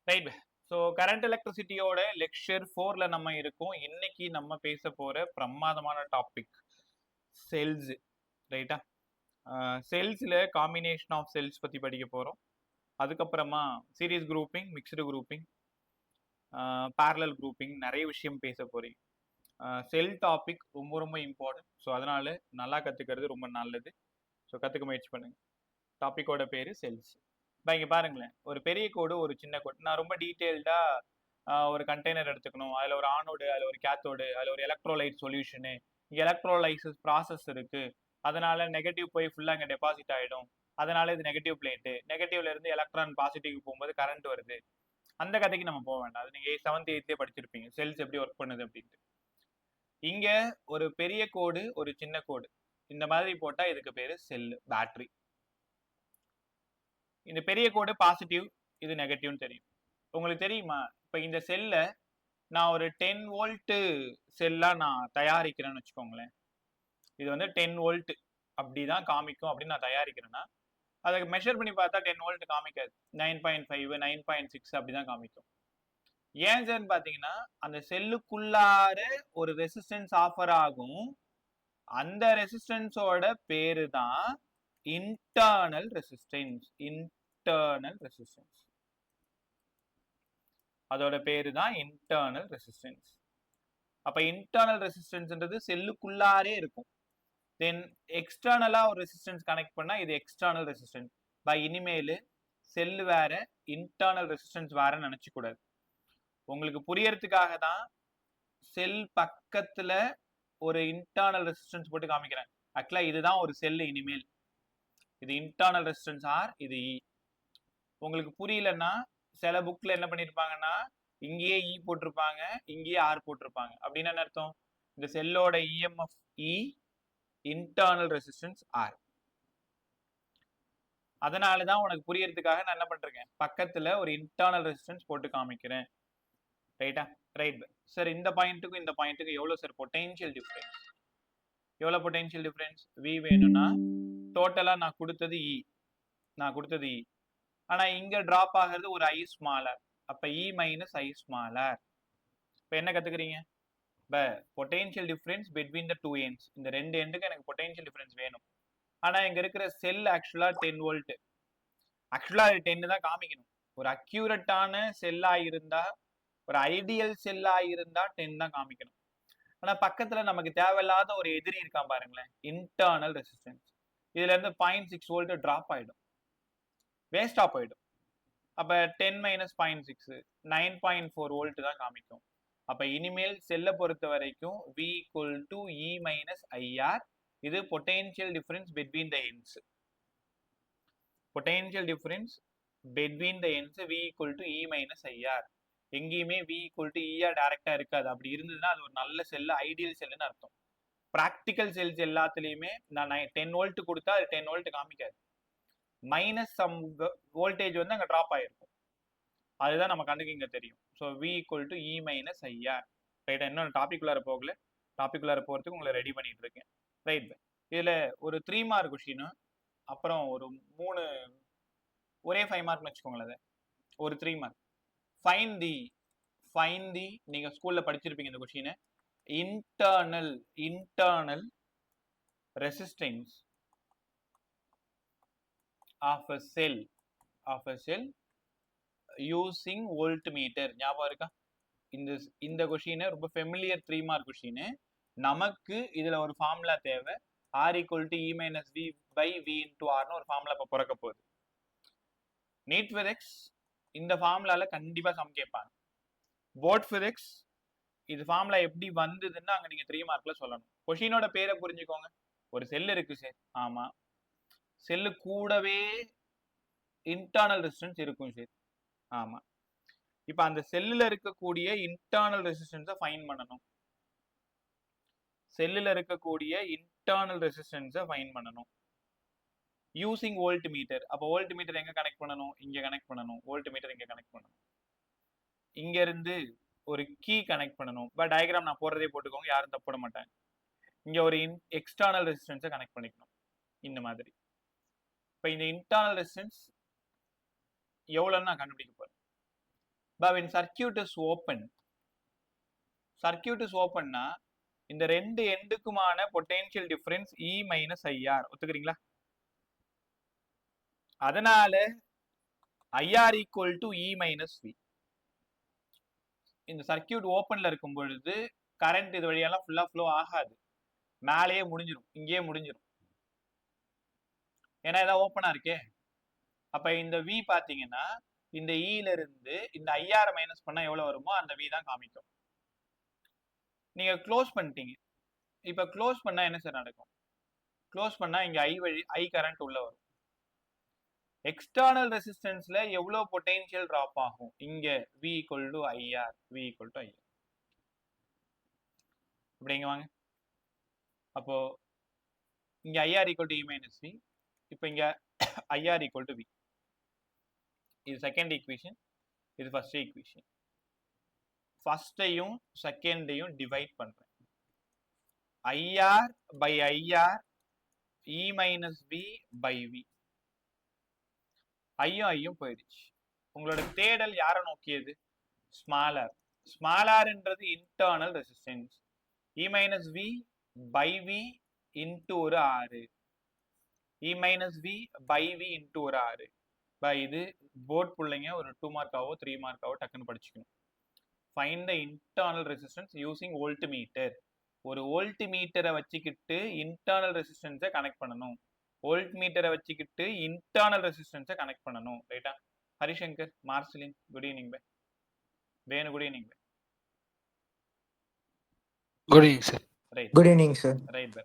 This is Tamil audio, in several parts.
ரைட். ஸோ கரண்ட் எலக்ட்ரிசிட்டியோட லெக்சர் 4ல நம்ம இருக்கோம். இன்னைக்கு நம்ம பேச போற பிரமாதமான டாபிக் செல்ஸ். ரைட்டா? செல்ஸ்ல காம்பினேஷன் ஆஃப் செல்ஸ் பத்தி படிக்க போறோம். அதுக்கப்புறமா series grouping, mixed grouping, parallel grouping நிறைய விஷயம் பேச போறீங்க. செல் டாபிக் ரொம்ப ரொம்ப இம்பார்ட்டன்ட். ஸோ அதனால நல்லா கத்துக்கிறது ரொம்ப நல்லது. ஸோ கத்துக்க முயற்சி பண்ணுங்க. டாபிக்கோட பேரு செல்ஸ். இப்போ இங்க பாருங்களேன், ஒரு பெரிய கோடு ஒரு சின்ன கோடு. நான் ரொம்ப டீட்டெயில்டா ஒரு கண்டெய்னர் எடுத்துக்கணும், அதுல ஒரு ஆனோடு, அதுல ஒரு கேத்தோடு, அதுல ஒரு எலக்ட்ரோலைட் சொல்யூஷனு, இங்க எலக்ட்ரோலைசிஸ் ப்ராசஸ் இருக்கு, அதனால நெகட்டிவ் போய் ஃபுல்லா இங்க டெபாசிட் ஆயிடும், அதனால இது நெகட்டிவ் பிளேட்டு, நெகட்டிவ்ல இருந்து எலக்ட்ரான் பாசிட்டிவ் போகும்போது கரண்ட் வருது. அந்த கதைக்கு நம்ம போக வேண்டாம். அது நீங்க 7th 8th படிச்சிருப்பீங்க, செல்ஸ் எப்படி ஒர்க் பண்ணுது அப்படின்ட்டு. இங்க ஒரு பெரிய கோடு ஒரு சின்ன கோடு இந்த மாதிரி போட்டா இதுக்கு பேரு செல் பேட்டரி. இந்த பெரிய கோடு பாசிட்டிவ், இது நெகட்டிவ்னு தெரியும். உங்களுக்கு தெரியுமா, இப்ப இந்த செல்ல நான் ஒரு 10 வோல்ட் செல்லா நான் தயாரிக்கிறேன்னு வச்சுக்கோங்களேன். இது வந்து 10 வோல்ட் அப்படிதான் காமிக்கும் அப்படின்னு நான் தயாரிக்கிறேன்னா, அதை மெஷர் பண்ணி பார்த்தா 10 வோல்ட் காமிக்காது. 9.5 9.6 அப்படிதான் காமிக்கும். ஏன் சார் பாத்தீங்கன்னா, அந்த செல்லுக்குள்ளார ஒரு ரெசிஸ்டன்ஸ் ஆஃபர் ஆகும். அந்த ரெசிஸ்டன்ஸோட பேரு தான் இன்டர்னல் ரெசிஸ்டன்ஸ். இன்டர்னல் ரெசிஸ்டன்ஸ், அதோட பேரு தான் இன்டர்னல் ரெசிஸ்டன்ஸ். அப்ப இன்டர்னல் ரெசிஸ்டன்ஸ்ன்றது செல்லுக்குள்ளாரே இருக்கும். தென் எக்ஸ்டர்னலா ஒரு ரெசிஸ்டன்ஸ் கனெக்ட் பண்ணா இது எக்ஸ்டர்னல் ரெசிஸ்டன்ஸ். பை இனிமேல் செல் வேற இன்டர்னல் ரெசிஸ்டன்ஸ் வேறன்னு நினைச்சு கூடாது. உங்களுக்கு புரியறதுக்காக தான் செல் பக்கத்துல ஒரு இன்டர்னல் ரெசிஸ்டன்ஸ் போட்டு காமிக்கிறேன். ஆக்சுவலா இதுதான் ஒரு செல். இனிமேல் இது இன்டர்னல் ரெசிஸ்டன்ஸ் ஆர், இது இ. உங்களுக்கு புரியலன்னா சில புக்ல என்ன பண்ணிருப்பாங்கன்னா இங்கேயே இ போட்டிருப்பாங்க, இங்கேயே ஆர் போட்டிருப்பாங்க. அப்படின்னு என்ன அர்த்தம்? இந்த செல்லோட இஎம்எஃப் இ, இன்டர்னல் ரெசிஸ்டன்ஸ் ஆர். அதனாலதான் உனக்கு புரியறதுக்காக நான் என்ன பண்றேன், பக்கத்துல ஒரு இன்டர்னல் ரெசிஸ்டன்ஸ் போட்டு காமிக்கிறேன். ரைட்டா? ரைட். சார் இந்த பாயிண்ட்டுக்கும் இந்த பாயிண்ட்டுக்கும் எவ்வளவு சார் பொட்டன்ஷியல் டிஃபரன்ஸ்? எவ்வளவு பொட்டன்ஷியல் டிஃபரன்ஸ்? வி வேணும்னா டோட்டலா நான் கொடுத்தது இ, நான் கொடுத்தது இ, ஆனா இங்க டிராப் ஆகிறது ஒரு ஐ ஸ்மாலர். அப்ப இ மைனஸ் ஐ ஸ்மாலர். இப்ப என்ன கத்துக்கிறீங்க? Potential difference between the two ends. இந்த ரெண்டு எண்டுக்கு எனக்கு பொட்டன்ஷியல் டிஃபரன்ஸ் வேணும். ஆனா இங்க இருக்கிற செல் ஆக்சுவலா 10 வோல்ட். ஆக்சுவலா அது 10 தான் காமிக்கணும். ஒரு அக்யூரட்டான செல்லா இருந்தா, ஒரு ஐடியல் செல்லா இருந்தா 10 தான் காமிக்கணும். ஆனா பக்கத்துல நமக்கு தேவையில்லாத ஒரு எதிரி இருக்கான் பாருங்களேன், இன்டர்னல் ரெசிஸ்டன்ஸ். இதுல இருந்து 0.6 வோல்ட் டிராப் ஆயிடும், வேஸ்டா போயிடும். அப்ப 10 மைனஸ் 0.6 9.4 வோல்ட் தான் காமிக்கும். அப்ப இனிமேல் செல்ல பொறுத்த வரைக்கும் V equal to E minus IR. இது potential difference between the ends. Potential difference between the ends V equal to E minus IR. எங்கேயுமே V equal to ER டைரக்டா இருக்காது. அப்படி இருந்ததுன்னா அது ஒரு நல்ல செல், ஐடியல் செல்லுன்னு அர்த்தம். பிராக்டிக்கல் செல்ஸ் எல்லாத்துலயுமே நான் 10 வோல்ட் கொடுத்தா அது 10 வோல்ட் காமிக்காது. மைனஸ் சம் வோல்டேஜ் வந்து அங்க டிராப் ஆயிருக்கும். அதுதான் நம்ம கண்ணுக்கு இங்க தெரியும். So V equal to E minus IR. Right. இன்னும் டாபிக்குள்ளார போகல, டாபிக்குள்ளார போறதுக்கு உங்களை ரெடி பண்ணிட்டு இருக்கேன். ரைட். இதுல ஒரு 3 மார்க் கொஸ்டின், அப்புறம் ஒரு 3 ஒரே 5 மார்க்னு வச்சுக்கோங்களேன். அது ஒரு 3 மார்க். ஃபைன் தி நீங்க ஸ்கூல்ல படிச்சிருப்பீங்க இந்த question. Internal resistance of a cell using volt metre. ஞாபகம் இருக்கா? இந்த கொஸ்டின் ரொம்ப ஃபெமிலியர் 3 மார்க் கொஸ்டின். நமக்கு இதுல ஒரு ஃபார்முலா தேவை. R equal to E minus V by V into R னு ஒரு ஃபார்முலா இப்ப பிறக்க போகுது. நீட் பிசிக்ஸ் இந்த ஃபார்முலால கண்டிப்பா சம் கேட்பாங்க. போர்ட் பிசிக்ஸ் இது ஃபார்முலா எப்படி வந்ததுன்னு அங்க நீங்க 3 மார்க்ல சொல்லணும். கொஸ்டினோட பேரை புரிஞ்சுக்கோங்க. ஒரு செல் இருக்கு சார், ஆமா. செல்லு கூடவே இன்டர்னல் ரெசிஸ்டன்ஸ் இருக்கும் சார், ஆமா. இப்ப அந்த செல்லுல இருக்கக்கூடிய இன்டர்னல் ரெசிஸ்டன்ஸை ஃபைண்ட் பண்ணணும். செல்லுல இருக்கக்கூடிய இன்டர்னல் ரெசிஸ்டன்ஸை ஃபைண்ட் பண்ணணும் யூசிங் வோல்ட் மீட்டர். அப்போ வோல்ட் மீட்டர் எங்க கனெக்ட் பண்ணணும்? இங்க கனெக்ட் பண்ணணும். வோல்ட் மீட்டர் இங்க கனெக்ட் பண்ணணும். இங்க இருந்து ஒரு கீ கனெக்ட் பண்ணணும். டயக்ராம் நான் போடுறதே போட்டுக்கோங்க, யாரும் தப்பு போட மாட்டாங்க. இங்க ஒரு எக்ஸ்டர்னல் ரெசிஸ்டன்ஸை கனெக்ட் பண்ணிக்கணும் இந்த மாதிரி. இப்ப இந்த இன்டர்னல் ரெசிஸ்டன்ஸ் எவ்வளவுன்னு நான் கண்டுபிடிக்க போறேன். but when circuit is open இந்த ரெண்டு எண்டுக்குமான potential difference E minus IR ஒத்துக்கிறீங்களா? அதனால IR equal to E minus V. இந்த சர்க்கியூட் ஓப்பன்ல இருக்கும் பொழுது கரண்ட் இது வழியெல்லாம் ஃபுல்லா ஃப்ளோ ஆகாது, மேலேயே முடிஞ்சிடும், இங்கேயே முடிஞ்சிடும். ஏன்னா ஏதாவது ஓப்பனா இருக்கே. அப்ப இந்த V பாத்தீங்கன்னா இந்த ல இருந்து இந்த IR மைனஸ் பண்ணா எவ்வளவு வருமோ அந்த V தான் காமிக்கும். நீங்க க்ளோஸ் பண்ணிட்டீங்க. இப்ப க்ளோஸ் பண்ணா என்ன சார் நடக்கும்? க்ளோஸ் பண்ணா இங்க I கரண்ட் உள்ள வரும். எக்ஸ்டர்னல் ரெசிஸ்டன்ஸ்ல எவ்வளவு பொட்டன்ஷியல் டிராப் ஆகும்? இங்க V equal to IR, V equal to IR. அப்படிங்க வாங்க. அப்போ இங்க IR equal to E minus V, இப்போ இங்க IR ஈக்குவல் டு V. இது செகண்ட் ஈக்குவேஷன், இது ஃபர்ஸ்ட் ஈக்குவேஷன். ஃபர்ஸ்டையும் செகண்டையும் டிவைட் பண்றேன். IR by IR E minus V by V. ஐயும் போயிடுச்சு. உங்களோட தேடல் யாரை நோக்கியது? ஸ்மாலர். ஸ்மாலர்ன்றது internal resistance. E minus V by V into ஒரு 6. E minus V by V into ஒரு 6. இது போர்ட் பிள்ளைங்க ஒரு 2 மார்க்காவோ 3 மார்க்காவோ டக்குன்னு படிச்சுக்கணும். Find the internal resistance using volt meter. ஒரு வோல்ட் மீட்டரை வச்சுக்கிட்டு இன்டர்னல் ரெசிஸ்டன்ஸை கனெக்ட் பண்ணணும். வோல்ட் மீட்டரை வச்சுக்கிட்டு இன்டர்னல் ரெசிஸ்டன்ஸை கனெக்ட் பண்ணணும். ரைட்டா? Harishankar, Marcelin, good evening bye. Venu, good evening bye. Good evening sir. Right, good evening sir. Right bye.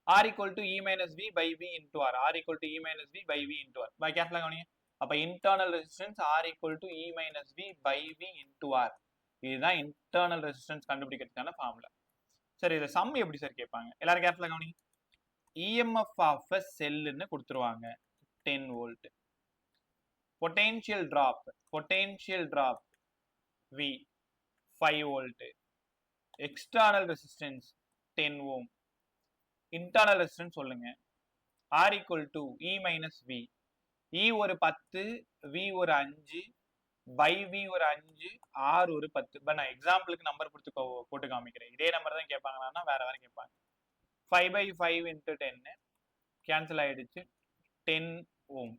R equal to E minus V by V into R. R equal to E minus V by V into R. By கேர்ஃபுல்லா கவனிங்க. அப்ப internal resistance R equal to E minus V by V into R. இதுதான் இன்டர்னல் ரெசிஸ்டன்ஸ் கண்டுபிடிக்கிறதுக்கான ஃபார்முலா. சரி, இத சம் எப்படி சார் கேட்பாங்க? எல்லாரும் கேர்ஃபுல்லா கவனிங்க. EMF of a cell ன்னு கொடுத்துருவாங்க 10 volt. Potential drop V 5 volt. External resistance 10 ஓம். இன்டர்னல் ரெசிஸ்டன்ஸ் சொல்லுங்க. R equal to E minus V. E ஒரு 10, V ஒரு 5, by V ஒரு 5, R ஒரு 10. இப்போ நான் எக்ஸாம்பிளுக்கு நம்பர் போட்டு காமிக்கிறேன். இதே நம்பர் தான் கேட்பாங்கன்னா வேற வேற கேட்பாங்க. 5 by 5 into 10 கேன்சல் ஆயிடுச்சு, 10 ஓம்.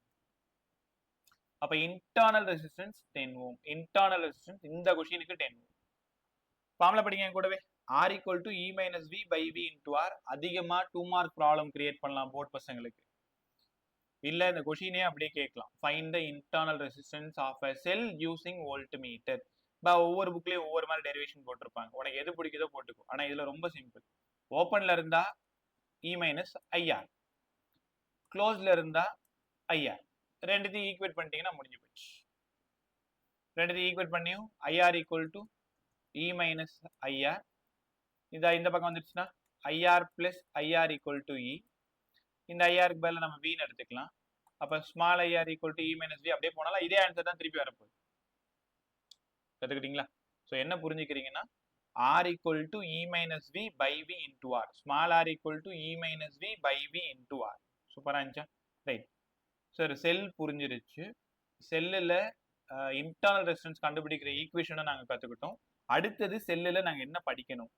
அப்ப இன்டர்னல் ரெசிஸ்டன்ஸ் 10 ஓம். இன்டர்னல் ரெசிஸ்டன்ஸ் இந்த கொஸ்டினுக்கு 10 ஓம். ஃபார்முலா படிங்க கூடவே. R equal to E minus V by V into R. அதிகமா 2 மார்க் ப்ராப்ளம் கிரியேட் பண்ணலாம் போர்ட் பசங்களுக்கு. இல்ல இந்த கொஸ்டினே அப்படியே கேட்கலாம். Find the internal resistance of a cell using voltmeter. ஒவ்வொரு புக்லயும் ஒவ்வொரு மாதிரி டெரிவேஷன் போட்டிருப்பாங்க. உனக்கு எது பிடிக்குதோ போட்டுக்கோ. ஆனா இதுல ரொம்ப சிம்பிள். ஓப்பன்ல இருந்தா E minus IR, க்ளோஸ்ல இருந்தா IR. ரெண்டுத்தையும் ஈக்குவேட் பண்ணிட்டீங்கன்னா முடிஞ்சு போச்சு. ரெண்டுத்தையும் ஈக்குவேட் பண்ணியும் IR equal to E minus IR. இந்த பக்கம் வந்துருச்சுன்னா IR plus IR equal to E. இந்த ஐஆருக்கு பதிலா நம்ம V எடுத்துக்கலாம். அப்ப small IR equal to E minus V அப்படியே போனாலும் இதே ஆன்சர் தான் திருப்பி வரப்போகுது. கத்துக்கிட்டீங்களா? ஸோ என்ன புரிஞ்சுக்கிறீங்கன்னா R equal to E minus V by V into R. Small R equal to E minus V by V into R. சூப்பரா இருந்துச்சா? ரைட். சார் செல் புரிஞ்சிருச்சு. செல்லில் இன்டர்னல் ரெசிஸ்டன்ஸ் கண்டுபிடிக்கிற ஈக்குவேஷனை நாங்கள் கற்றுக்கிட்டோம். அடுத்தது செல்லில் நாங்கள் என்ன படிக்கணும்?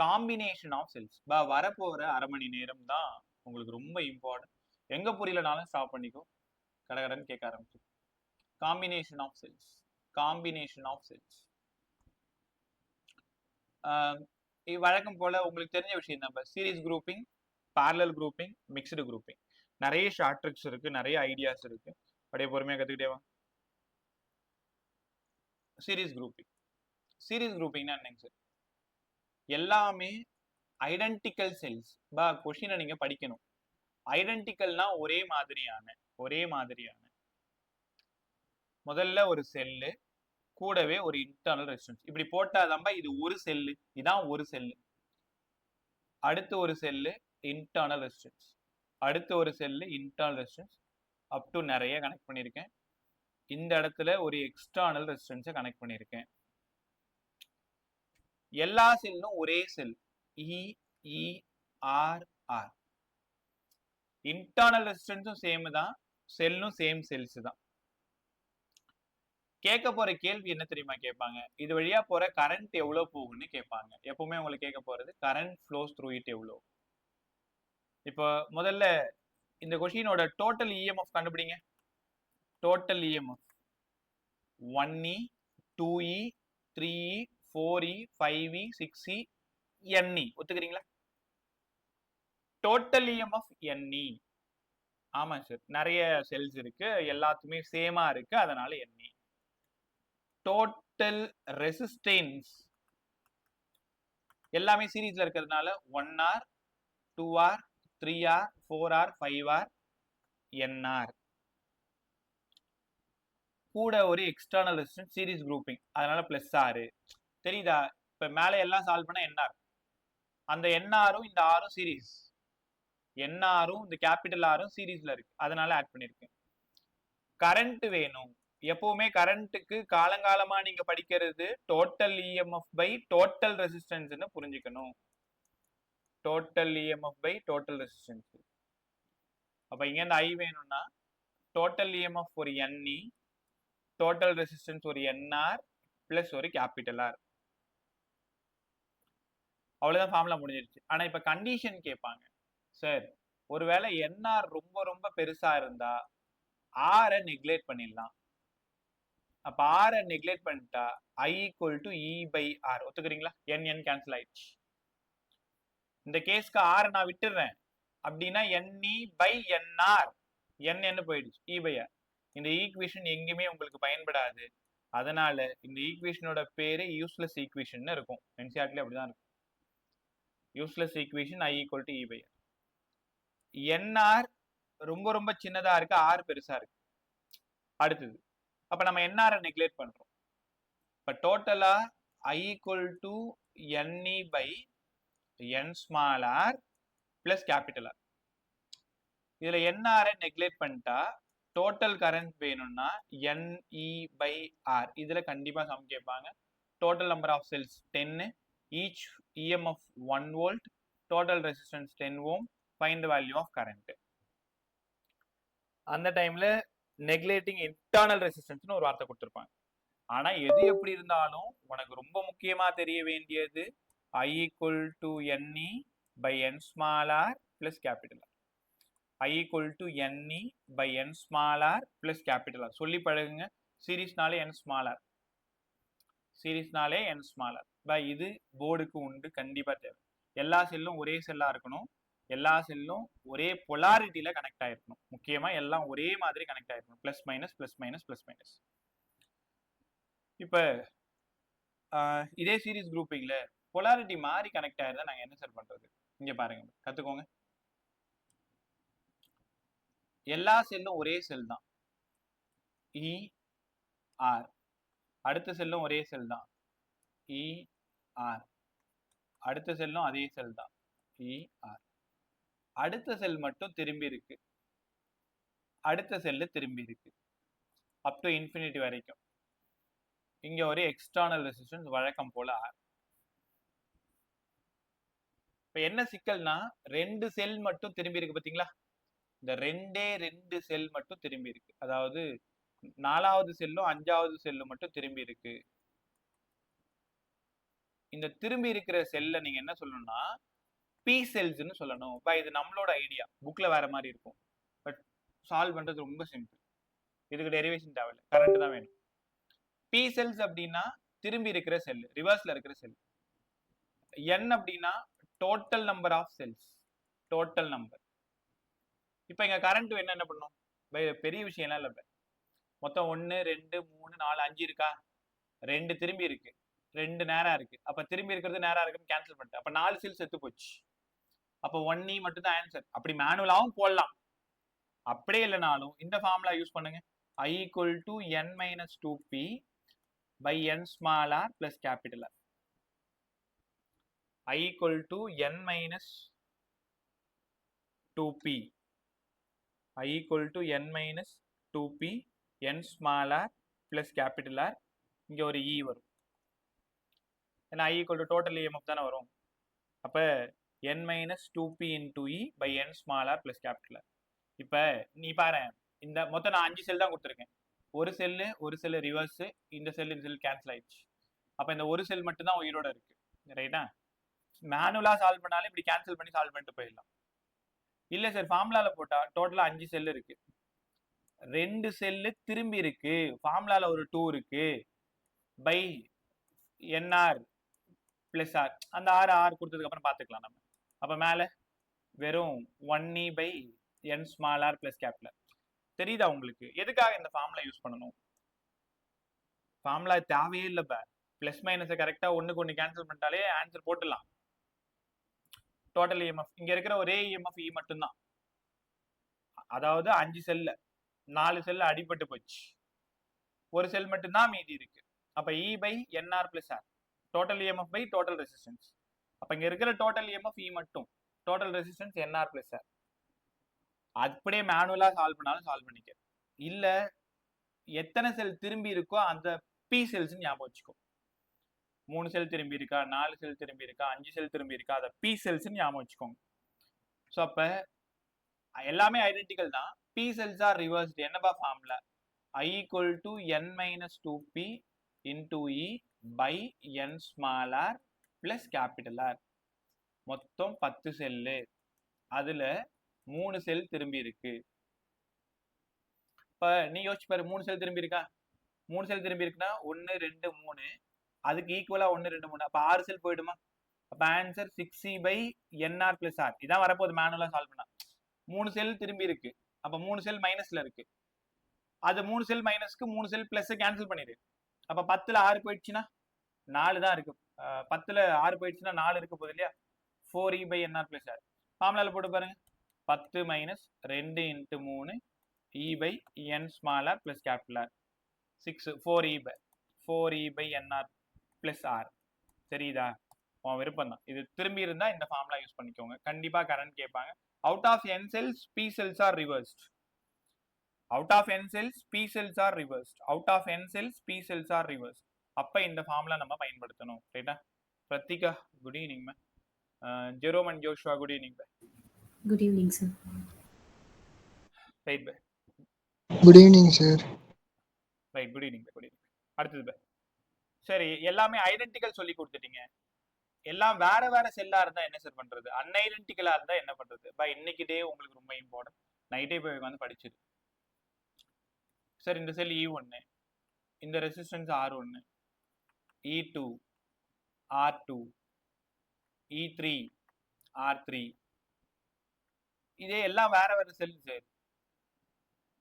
Combination of cells. வரப்போகிற அரை மணி நேரம் தான் உங்களுக்கு ரொம்ப இம்பார்ட்டன்ட். எங்க புரியலனாலும் ஸ்டாப் பண்ணிக்கோ, கடகடன்னு கேட்க ஆரம்பிச்சு. Combination of cells. வழக்கம் போல உங்களுக்கு தெரிஞ்ச விஷயம் தான். சீரிஸ் குரூப்பிங், parallel குரூப்பிங், மிக்ஸ்டு குரூப்பிங். நிறைய ஷார்ட் ட்ரிக்ஸ் இருக்கு, நிறைய ஐடியாஸ் இருக்கு. அப்படியே பொறுமையா கத்துக்கிட்டே வாங்க. சீரிஸ் குரூப்பிங்னா என்னங்க சார்? எல்லாமே ஐடென்டிக்கல் செல்ஸ். கொஸ்டினை நீங்க படிக்கணும். ஐடென்டிக்கல்னா ஒரே மாதிரியான முதல்ல ஒரு செல்லு கூடவே ஒரு இன்டர்னல் ரெசிஸ்டன்ஸ் இப்படி போட்டாதான் இது ஒரு செல்லு. இதான் ஒரு செல்லு. அடுத்து ஒரு செல்லு இன்டர்னல் ரெசிஸ்டன்ஸ், அடுத்து ஒரு cell internal resistance. Up to நிறைய கனெக்ட் பண்ணியிருக்கேன். இந்த இடத்துல ஒரு எக்ஸ்டர்னல் ரெசிஸ்டன்ஸை கனெக்ட் பண்ணியிருக்கேன். எல்லா செல்லும் ஒரே செல், ER. இன்டர்னல் ரெசிஸ்டன்ஸும் சேம் தான், செல்லும் சேம் செல்ஸ் தான். கேட்க போற கேள்வி என்ன தெரியுமா கேட்பாங்க, இது வழியா போற கரண்ட் எவ்வளவு போகும்னு கேட்பாங்க. எப்பவுமே உங்களுக்கு கேட்க போறது கரண்ட் ஃப்ளோஸ் த்ரூ இட் எவ்வளோ. இப்போ முதல்ல இந்த கொஸ்டினோட டோட்டல் இஎம்எஃப் கண்டுபிடிங்க. Total EMF 1E 2E 3E 4E 5E 6E NE ஒத்துக்கிறீங்களா? Total EMF NE. ஆமா சார், நிறைய செல்ஸ் இருக்கு, எல்லாத்துமே சேமா இருக்கு, அதனால NE. டோட்டல் ரெசிஸ்டன்ஸ் எல்லாமே சீரீஸ்ல இருக்கிறதுனால 1R 2R 3R 4R 5R NR. கூட ஒரு எக்ஸ்டர்னல் ரெசிஸ்டன்ஸ் சீரீஸ் குரூப்பிங், அதனால பிளஸ் ஆறு. தெரியுதா? இப்ப மேல எல்லாம் சால்வ் பண்ண NR, அந்த NRும் இந்த ஆரும் சீரீஸ், NRும் இந்த கேபிட்டல் ஆரும் சீரீஸ்ல இருக்கு, அதனால ஆட் பண்ணிருக்கேன். கரண்ட் வேணும். எப்பவுமே கரண்ட்டுக்கு காலங்காலமா நீங்க படிக்கிறது டோட்டல் இஎம்எஃப் பை டோட்டல் ரெசிஸ்டன்ஸ்னு புரிஞ்சுக்கணும். Total EMF by total resistance. அப்ப இங்க இந்த ஐ வேணும்னா டோட்டல் இஎம்எஃப் ஒரு NE, டோட்டல் ரெசிஸ்டன்ஸ் ஒரு NR பிளஸ் ஒரு கேபிட்டல் ஆர். அவ்வளவுதான், ஃபார்முலா முடிஞ்சிருச்சு. ஆனா இப்ப கண்டிஷன் கேட்பாங்க, சார் ஒருவேளை NR ரொம்ப ரொம்ப பெருசா இருந்தா ஆரை நெக்லெக்ட் பண்ணிடலாம். அப்ப ஆரை நெக்லெக்ட் பண்ணிட்டா I equal to E by R. ஒத்துக்கிறீங்களா? NN கேன்சல் ஆயிடுச்சு. இந்த கேஸ்க்கு ஆரை நான் விட்டுறேன் அப்படின்னா NE by NR, NN போயிடுச்சு, E by R. இந்த ஈக்குவேஷன் எங்கேயுமே உங்களுக்கு பயன்படாது. அதனால இந்த ஈக்குவேஷனோட பேரு யூஸ்லெஸ் ஈக்குவேஷன் இருக்கும். என்சிஆர்டில அப்படிதான் இருக்கும். Useless equation I equal to E by R. NR ரொம்ப ரொம்ப சின்னதா இருக்கு, R பெருசா இருக்கு. அடுத்தது, அப்ப நம்ம NR நெக்லெக்ட் பண்றோம். இப்ப டோட்டலா I equal to NE by N small r plus capital R. இதுல NR நெக்லெக்ட் பண்ணிட்டா டோட்டல் கரண்ட் வேணும்னா NE by R. இதுல கண்டிப்பா சம் கேட்பாங்க. Total number of cells 10, each EMF 1 volt, total resistance 10 ohm, find the value of current. அந்த டைம்ல நெக்லெக்டிங் இன்டர்னல் ரெசிஸ்டன்ஸ்னு ஒரு வார்த்தை கொடுத்திருப்பாங்க. ஆனா எது எப்படி இருந்தாலும் உனக்கு ரொம்ப முக்கியமா தெரிய வேண்டியது I equal to NE by N small r plus capital R. I equal to NE by N small r plus capital R. சொல்லி பழகுங்க. சீரீஸ்னாலே N small r, சீரீஸ்னாலே N small r. இது போர்டுக்கு உண்டு, கண்டிப்பா தேவை. எல்லா செல்லும் ஒரே செல்லா இருக்கணும், எல்லா செல்லும் ஒரே பொலாரிட்டியில கனெக்ட் ஆயிருக்கணும். முக்கியமா எல்லாம் ஒரே மாதிரி கனெக்ட் ஆயிருக்கணும், plus minus plus minus plus minus. இப்ப இதே சீரீஸ் குரூப்பிங்ல பொலாரிட்டி மாறி கனெக்ட் ஆயிருந்தா நாங்க என்ன சார் பண்றது? இங்க பாருங்க, கத்துக்கோங்க. எல்லா செல்லும் ஒரே செல் தான், E R. அடுத்த செல்லும் ஒரே செல் தான், E R. அடுத்த செல்லும் அதே செல் தான், E R. அடுத்த செல் மட்டும் திரும்பி இருக்கு, அடுத்த செல்லு திரும்பி இருக்கு, அப் டு இன்ஃபினிட்டி வரைக்கும். இங்க ஒரு எக்ஸ்டர்னல் ரெசிஸ்டன்ஸ் வழக்கம் போல R. இப்ப என்ன சிக்கல்னா, ரெண்டு செல் மட்டும் திரும்பி இருக்கு பாத்தீங்களா? இந்த ரெண்டு செல் மட்டும் திரும்பி இருக்கு, அதாவது 4வது செல்லும் 5வது செல்லும் மட்டும் திரும்பி இருக்கு. இந்த திரும்பி இருக்கிற செல்ல நீங்க என்ன சொல்லணும்னா P செல்ஸ்னு சொல்லணும். இது நம்மளோட ஐடியா, புக்ல வேற மாதிரி இருக்கும். பட் சால்வ் பண்றது ரொம்ப சிம்பிள். இதுக்கு டெரிவேஷன் தேவையில்லை, கரண்ட் தான் வேணும். P செல்ஸ் அப்படின்னா திரும்பி இருக்கிற செல், ரிவர்ஸ்ல இருக்கிற செல். N அப்படின்னா total number of cells, total number. இப்ப இங்க கரண்ட் வேணும், என்ன பண்ணும்? பெரிய விஷயம்லாம் இல்லை. மொத்தம் 1 2 3 4 5 இருக்கா? 2 திரும்பி இருக்கு, 2 நேரா இருக்கு. அப்ப திரும்பி இருக்கிறது நேரா இருக்குன்னு கேன்சல் பண்ணிட்டு, அப்ப 4 செல் செத்து போச்சு. அப்ப 1E மட்டும் தான் ஆன்சர். அப்படி மேனுவலாவும் போடலாம், அப்படியே இல்லைனாலும் இந்த ஃபார்முலா யூஸ் பண்ணுங்க. I equal to N minus 2P by N small r plus capital R. I equal to N minus 2P. I equal to N minus 2P N small r plus capital R. இங்க ஒரு E வரும், ஏன்னா I equal to total EMF தானே வரும். அப்ப N minus 2P into E by N small r plus capital R. இப்ப நீ பாரு, இந்த மொத்தம் நான் 5 செல் தான் கொடுத்துருக்கேன். ஒரு செல்லு ரிவர்ஸ், இந்த செல் கேன்சல் ஆயிடுச்சு. அப்ப இந்த ஒரு செல் மட்டும் தான் உயிரோட இருக்கு. ரைட்டா? மேனுவலா சால்வ் பண்ணாலும் இப்படி கேன்சல் பண்ணி சால்வ் பண்ணிட்டு போயிடலாம். இல்ல சார் ஃபார்முலால போட்டா டோட்டலா 5 செல் இருக்கு, 2 செல்லு திரும்பி இருக்கு, ஃபார்முலால ஒரு 2 இருக்கு, பை என்ஆர் பிளஸ் ஆர், அந்த ஆர் கொடுத்ததுக்கு அப்புறம் பாத்துக்கலாம் நம்ம. அப்ப மேல வெறும் 1e by n small R plus capital. தெரியுதா உங்களுக்கு எதுக்காக இந்த ஃபார்முலா யூஸ் பண்ணணும்? ஃபார்முலா தேவையே இல்லை. பிளஸ் மைனஸை கரெக்டா ஒண்ணுக்கு ஒண்ணு கேன்சல் பண்ணிட்டாலே ஆன்சர் போட்டுடலாம். டோட்டல் இஎம்எஃப் இங்க இருக்கிற ஒரே இஎம்எஃப் இ மட்டும்தான். அதாவது 5 செல்ல 4 செல்ல அடிபட்டு போச்சு, ஒரு செல் மட்டும்தான் மீதி இருக்கு. அப்ப E by NR plus R, total EMF by total resistance. அப்ப இங்க இருக்கிற டோட்டல் இஎம்எஃப் இ மட்டும், total resistance NR plus R. அப்படியே மேனுவலா சால்வ் பண்ணாலும் சால்வ் பண்ணிக்க. இல்ல எத்தனை செல் திரும்பி இருக்கோ அந்த பி செல்ஸ் ஞாபகம் வச்சுக்கோ. 3 செல் திரும்பி இருக்கா, 4 செல் திரும்பி இருக்கா, 5 செல் திரும்பி இருக்கா, அதை பி செல்ஸ் ஞாபகம் வச்சுக்கோங்க. ஸோ அப்ப எல்லாமே ஐடென்டிக்கல் தான். P cells are reversed. என்னப்பா formula? I equal to n minus 2p into e by n small r plus capital R. மொத்தம் 10 செல்லு, அதுல 3 செல் திரும்பி இருக்கு. இப்ப நீ யோசிச்சு பாரு, 3 செல் திரும்பி இருக்கா? 3 செல் திரும்பி இருக்குன்னா 1 2 3, அதுக்கு ஈக்குவலா 1 2 3, அப்ப 6 செல் போயிடுமா? அப்ப answer 6e by nr plus r. இதான் வரப்போகுது மேனுவலா சால்வ் பண்ணா. 3 செல் திரும்பி இருக்கு, அப்ப 3 செல் மைனஸ்ல இருக்கு. அது 3 செல் மைனஸ்க்கு 3 செல் பிளஸ் கேன்சல் பண்ணிடு. அப்ப 10ல 6 போயிடுச்சுன்னா 4 தான் இருக்கு. 10ல 6 போயிடுச்சுன்னா 4 இருக்க போகுது இல்லையா? 4e by nr plus r. ஃபார்முலால போட்டு பாருங்க. 10 minus 2 into 3 e by n small r plus capital R. 6 4e by nr plus r. தெரியுதா? உன் விருப்பம் தான். இது திரும்பி இருந்தா இந்த ஃபார்முலா யூஸ் பண்ணிக்கோங்க. கண்டிப்பா கரண்ட் கேட்பாங்க. Out of n cells p cells are reversed. Out of n cells p cells are reversed. Out of n cells p cells are reversed. அப்ப இந்த ஃபார்முலா நம்ம பயன்படுத்தணும். ரைட்டா? Prathika good evening ma'am. Jerome and Joshua good evening bye. Good evening sir. Right bye. Good evening sir. Right, good evening bye. Good evening. அடுத்தது பை. சரி, எல்லாமே ஐடென்டிக்கல் சொல்லி கொடுத்துட்டீங்க. எல்லாம் வேற வேற செல்லா இருந்தா என்ன சார் பண்றது? அன்ஐடென்டிக்கலா இருந்தா என்ன பண்றது? பை இன்னைக்கு டே உங்களுக்கு ரொம்ப இம்பார்ட்டன்ட். நைட்டே போய் வந்து படிச்சிரு. சார் இந்த செல் E1, இந்த resistance R1, E2, R2, E3, R3, இதே எல்லாம் வேற வேற செல் சார்.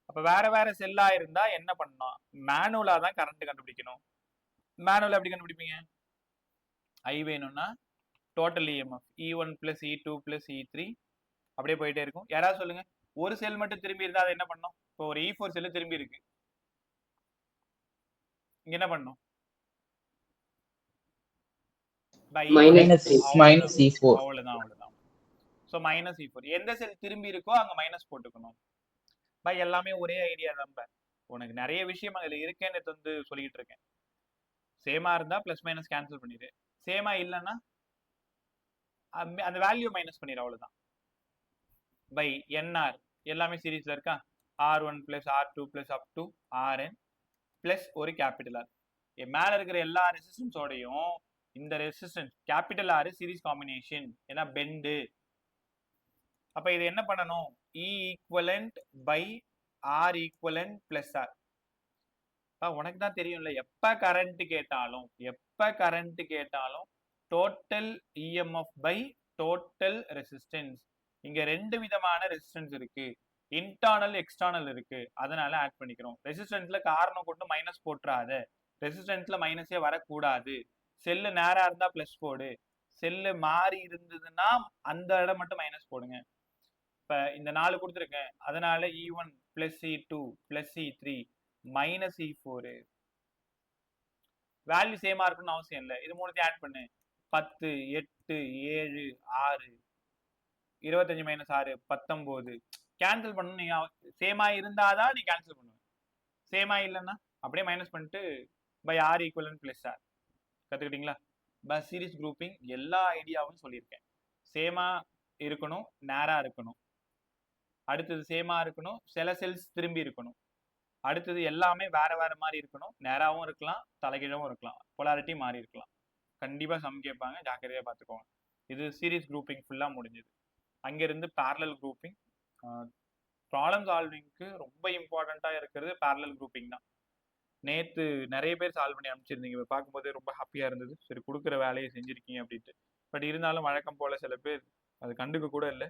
அப்ப வேற வேற செல்லா இருந்தா என்ன பண்ணணும்? மேனுவலா தான் கரண்ட் கண்டுபிடிக்கணும். மேனுவலா எப்படி கண்டுபிடிப்பீங்க? I வேணும்னா total EMF E1 plus E2 plus E3 அப்படியே போயிட்டே இருக்கும். யாராவது சொல்லுங்க, ஒரு செல் மட்டும் திரும்பி இருந்தா அதை என்ன பண்ணணும்? இப்போ ஒரு E4 செல் திரும்பி இருக்கு, இங்க என்ன பண்ணணும்? Minus E4. அவ்வளவுதான். So minus E4. எந்த செல் திரும்பி இருக்கோ அங்க மைனஸ் போட்டுக்கணும். பை எல்லாமே ஒரே ஐடியா தான். உனக்கு நிறைய விஷயம் அதுல இருக்கேன்னு வந்து சொல்லிட்டு இருக்கேன். சேமா இருந்தா பிளஸ் மைனஸ் கேன்சல் பண்ணிடு, சேமா இல்லைன்னா அந்த வேல்யூ மைனஸ் பண்ணிடு, அவ்வளவுதான். பை என்ஆர் எல்லாமே சீரீஸ்ல இருக்கா? R1 plus R2 plus up to Rn plus ஒரு கேபிட்டல் ஆர். மேல இருக்கிற எல்லா ரெசிஸ்டன்ஸோடையும் இந்த resistance capital R series combination, ஏன்னா பெண்டு. அப்ப இது என்ன பண்ணணும்? E equivalent by R equivalent plus R. உனக்கு தான் தெரியும்ல, எப்ப கரண்ட் கேட்டாலும் total EMF by total resistance. இங்க 2 விதமான ரெசிஸ்டன்ஸ் இருக்கு, இன்டர்னல் எக்ஸ்டர்னல் இருக்கு, அதனால ஆட் பண்ணிக்கிறோம். ரெசிஸ்டன்ஸ்ல காரணம் கொண்டு மைனஸ் போட்டுறாத, ரெசிஸ்டன்ஸ்ல மைனஸே வரக்கூடாது. செல்லு நேரா இருந்தா பிளஸ் போடு, செல்லு மாறி இருந்ததுன்னா அந்த இடம் மட்டும் மைனஸ் போடுங்க. இப்ப இந்த 4 கொடுத்துருக்கேன், அதனால E1 plus E2 plus E3 minus E4. Value சேமா இருக்குன்னு அவசியம் இல்லை. இது மூணுத்தையும் ஆட் பண்ணு. 10 8 7 6 25 மைனஸ் 6 19. கேன்சல் பண்ணணும். நீ சேமா இருந்தாதான் நீ கேன்சல் பண்ணுவ, சேமா இல்லைன்னா அப்படியே மைனஸ் பண்ணிட்டு by R equivalent plus R. கத்துக்கிட்டீங்களா? பஸ் சீரிஸ் குரூப்பிங் எல்லா ஐடியாவும் சொல்லியிருக்கேன். சேமா இருக்கணும், நேரா இருக்கணும், அடுத்தது சேமா இருக்கணும், சில செல்ஸ் திரும்பி இருக்கணும். அடுத்தது எல்லாமே வேற வேற மாதிரி இருக்கணும். நேராவும் இருக்கலாம், தலைகீழவும் இருக்கலாம், பொலாரிட்டி மாறி இருக்கலாம். கண்டிப்பா சம் கேட்பாங்க, ஜாக்கிரதையா பார்த்துக்கோங்க. இது சீரிஸ் குரூப்பிங் ஃபுல்லா முடிஞ்சது. அங்கிருந்து பேரலல் குரூப்பிங். ப்ராப்ளம் சால்விங்க்கு ரொம்ப இம்பார்ட்டண்ட்டாக இருக்கிறது பேரலல் குரூப்பிங் தான். நேற்று நிறைய பேர் சால்வ் பண்ணி அனுப்பிச்சிருந்தீங்க. இப்போ பார்க்கும்போது ரொம்ப ஹாப்பியாக இருந்தது. சரி, கொடுக்குற வேலையை செஞ்சுருக்கீங்க அப்படின்ட்டு. பட் இருந்தாலும் வழக்கம் போல் சில பேர் அது கண்டுக்க கூட இல்லை.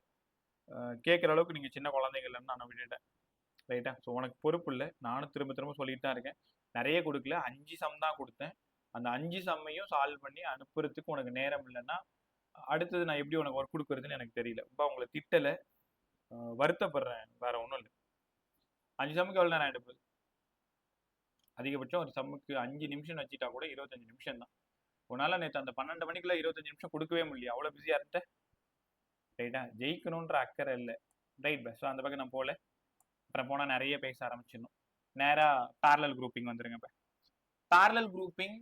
கேட்குற அளவுக்கு நீங்கள் சின்ன குழந்தைங்க இல்லைன்னு நான் விட்டுட்டேன். ரைட்டா? ஸோ உனக்கு பொறுப்பு இல்லை. நானும் திரும்ப திரும்ப சொல்லிட்டு தான் இருக்கேன். நிறைய கொடுக்கல, 5 சம் தான் கொடுத்தேன். அந்த 5 சம்மையும் சால்வ் பண்ணி அனுப்புறதுக்கு உனக்கு நேரம் இல்லைன்னா அடுத்தது நான் எப்படி உனக்கு ஒர்க் கொடுக்குறதுன்னு எனக்கு தெரியல. ரொம்ப உங்களை திட்டலை, வருத்தப்படுறேன், வேற ஒன்றும் இல்லை. 5 சம்முக்கு எவ்வளோ நேரம் எடுப்பது? அதிகபட்சம் ஒரு சம்முக்கு 5 நிமிஷம் வச்சுட்டா கூட 25 நிமிஷம் தான். உன்னால நேற்று அந்த 12 மணிக்குள்ள 25 நிமிஷம் கொடுக்கவே முடியல, அவ்வளோ பிஸியா இருந்த. ரைட்டா? ஜெயிக்கணுன்ற அக்கறை இல்லை. Right bus. அந்த பக்கம் நான் போல. அப்புறம் போனால் நிறைய பேச ஆரம்பிச்சிடணும். நேராக பேரலல் குரூப்பிங் வந்துருங்க. இப்போ parallel grouping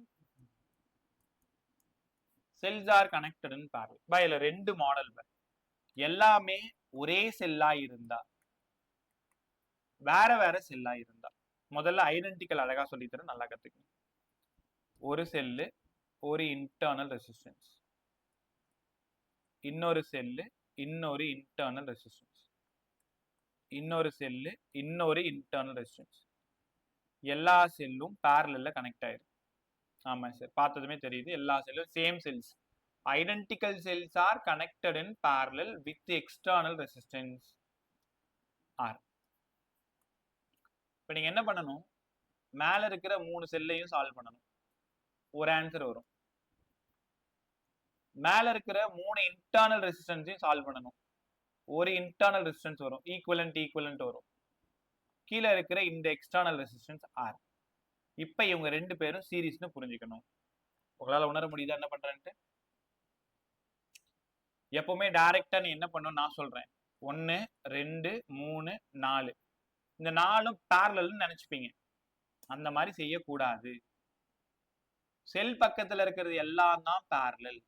cells are connected in parallel. பை இதில் 2 மாடல். எல்லாமே ஒரே செல்லா இருந்தா, வேற வேற செல்லா இருந்தா. முதல்ல ஐடென்டிக்கல் அழகா சொல்லித்தரேன், நல்லா கத்துக்கணும். ஒரு செல்லு ஒரு இன்டர்னல் ரெசிஸ்டன்ஸ், இன்னொரு செல்லு இன்னொரு இன்டர்னல் ரெசிஸ்டன்ஸ், இன்னொரு செல்லு இன்னொரு இன்டர்னல் ரெசிஸ்டன்ஸ். எல்லா செல்லும் பேரலல்ல கனெக்ட் ஆயிருக்கு. ஆமா சார், பார்த்ததுமே தெரியுது. எல்லா செல்லும் same cells. Identical cells are connected in parallel with external resistance R. இப்போ நீங்க என்ன பண்ணணும்? மேல இருக்கிற 3 செல்லையும் சால்வ் பண்ணணும், ஒரு ஆன்சர் வரும். மேல இருக்கிற 3 இன்டர்னல் ரெசிஸ்டன்ஸையும் சால்வ் பண்ணணும், ஒரு இன்டர்னல் ரெசிஸ்டன்ஸ் வரும், ஈக்குவலன்ட் வரும். கீழே இருக்கிற இந்த எக்ஸ்டர்னல் ரெசிஸ்டன்ஸ் ஆர். இப்ப இவங்க 2 பேரும் சீரிஸ்னு புரிஞ்சுக்கணும். உங்களால உணர முடியுதா என்ன பண்றேன்ட்டு? எப்பவுமே டைரக்டா நீ என்ன பண்ணணும் நான் சொல்றேன். 1 2 3 4, இந்த 4ம் பேரலல்னு நினைச்சுப்பீங்க. அந்த மாதிரி செய்யக்கூடாது. செல் பக்கத்துல இருக்கிறது எல்லாம் தான் பேரலல்.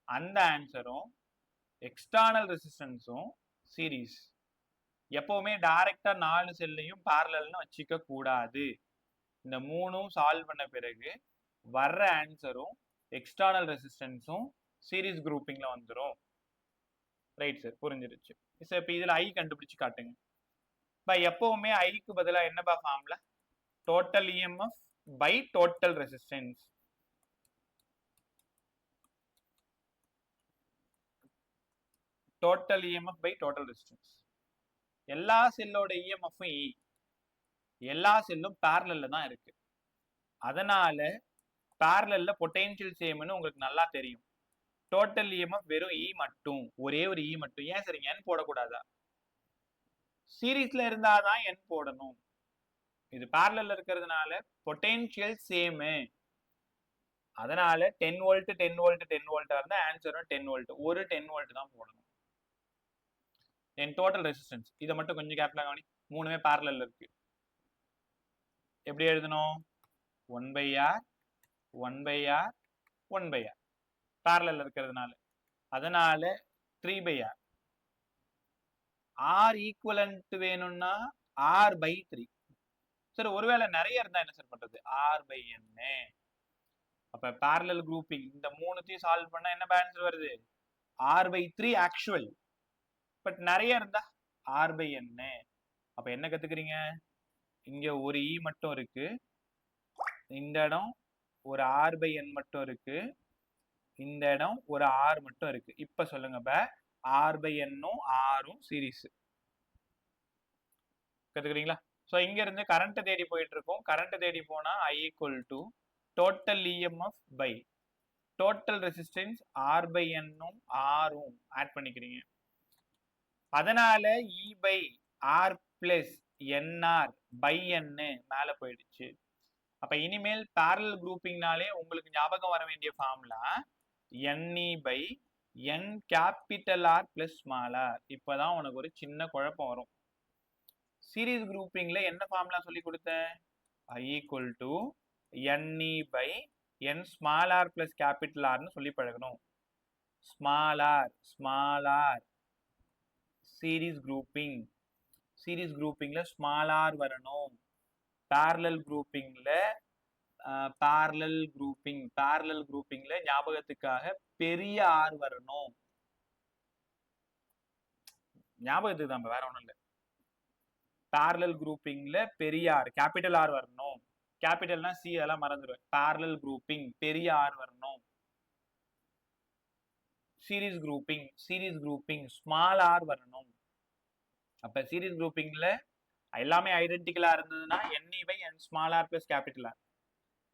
அந்த ஆன்சரும் எக்ஸ்டர்னல் ரெசிஸ்டன்ஸும் சீரிஸ். எப்பவுமே டைரக்டா 4 செல்லையும் பேரலல்னு வச்சுக்க கூடாது. இந்த 3ம் சால்வ் பண்ண பிறகு வர்ற ஆன்சரும் எக்ஸ்டர்னல் ரெசிஸ்டன்ஸும் சீரிஸ் குரூப்பிங்ல வந்துடும். ரைட் சார், புரிஞ்சிருச்சு. சார் இப்போ இதுல ஐ கண்டுபிடிச்சு காட்டுங்க. இப்போ எப்பவுமே ஐக்கு பதிலா என்னப்பா formula? Total EMF by total resistance. Total EMF by total resistance. எல்லா செல்லோட இஎம்எஃப்பும் இ, எல்லா செல்லும் பேரலல்ல தான் இருக்கு. அதனால பேரலல்ல பொட்டென்ஷியல் சேம்னு உங்களுக்கு நல்லா தெரியும். டோட்டல் இஎம்எஃப் வெறும் இ மட்டும், ஒரே ஒரு இ மட்டும். ஏன் சரி என் போடக்கூடாதா? சீரீஸ்ல இருந்தாதான் என் போடணும். இது பேரலல்ல இருக்கிறதுனால பொட்டென்ஷியல் சேம். அதனால 10 வோல்ட் 10 வோல்ட் 10 வோல்ட்டா இருந்தா ஆன்சரும் 10 வோல்ட், ஒரு 10 வோல்ட் தான் போடணும். என் டோட்டல் ரெசிஸ்டன்ஸ் இதை மட்டும் கொஞ்சம் கேப்ல கவனி. 3மே பேரலல்ல இருக்கு. எப்படி எழுதணும்? 1/r 1/r 1/r, பேரலல்ல இருக்கிறதுனால. அதனால 3/r. r ஈக்குவலன்ட் வேணும்னா r/3. சார் ஒருவேளை நிறைய இருந்தா என்ன சார் பண்றது? r/n. அப்ப பேரலல் குரூப்பிங் இந்த 3த்தையும் சால்வ் பண்ணா என்ன ஆன்சர் வருது? r/3 actual. பட் நிறைய இருந்தா r/n. அப்ப என்ன கத்துக்கிறீங்க? இங்க ஒரு இ மட்டும் இருக்கு, இந்த இடம் ஒரு r/n மட்டும் இருக்கு, இந்த இடம் ஒரு r மட்டும் இருக்கு. இப்ப சொல்லுங்க, r/n-ம் r-ம் சீரிஸ். கத்துக்கிறீங்களா? ஸோ இங்க இருந்து கரண்ட் தேடி போயிட்டு இருக்கோம். கரண்ட் தேடி போனா I = total EMF by total resistance r/n-ம் r-ம் ஆட் பண்ணிக்கிறீங்க. அதனால E/r + nr/n மேல போயிடுச்சு. அப்ப இனிமேல் பேரலல் குரூப்பிங்னாலே உங்களுக்கு ஞாபகம் வர வேண்டிய formula Ne/n capital R + small r. இப்பதான் உனக்கு ஒரு சின்ன குழப்பம் வரும். சீரிஸ் குரூப்பிங்ல என்ன ஃபார்முலா சொல்லி கொடுத்தேன்? I = Ne/n small r + capital Rன்னு சொல்லி பழகணும். Small r series grouping. Series குரூப்பிங்ல ஸ்மால் r வரணும். பேரலல் குரூப்பிங்ல ஞாபகத்துக்காக பெரிய ஆர் வரணும். ஞாபகத்துக்கு தான், வேற ஒண்ணும் இல்லை. பேரலல் குரூப்பிங்ல பெரிய ஆர், கேபிட்டல் ஆர் வரணும். கேபிட்டல்னா சி, அதெல்லாம் மறந்துடுவேன். பேரலல் குரூப்பிங் பெரிய ஆர் வரணும். சீரிஸ் குரூப்பிங் ஸ்மால் ஆர் வரணும். அப்ப சீரிஸ் குரூப்பிங்ல எல்லாமே ஐடென்டிக்கலா இருந்ததுன்னா NE by N small R plus capital R.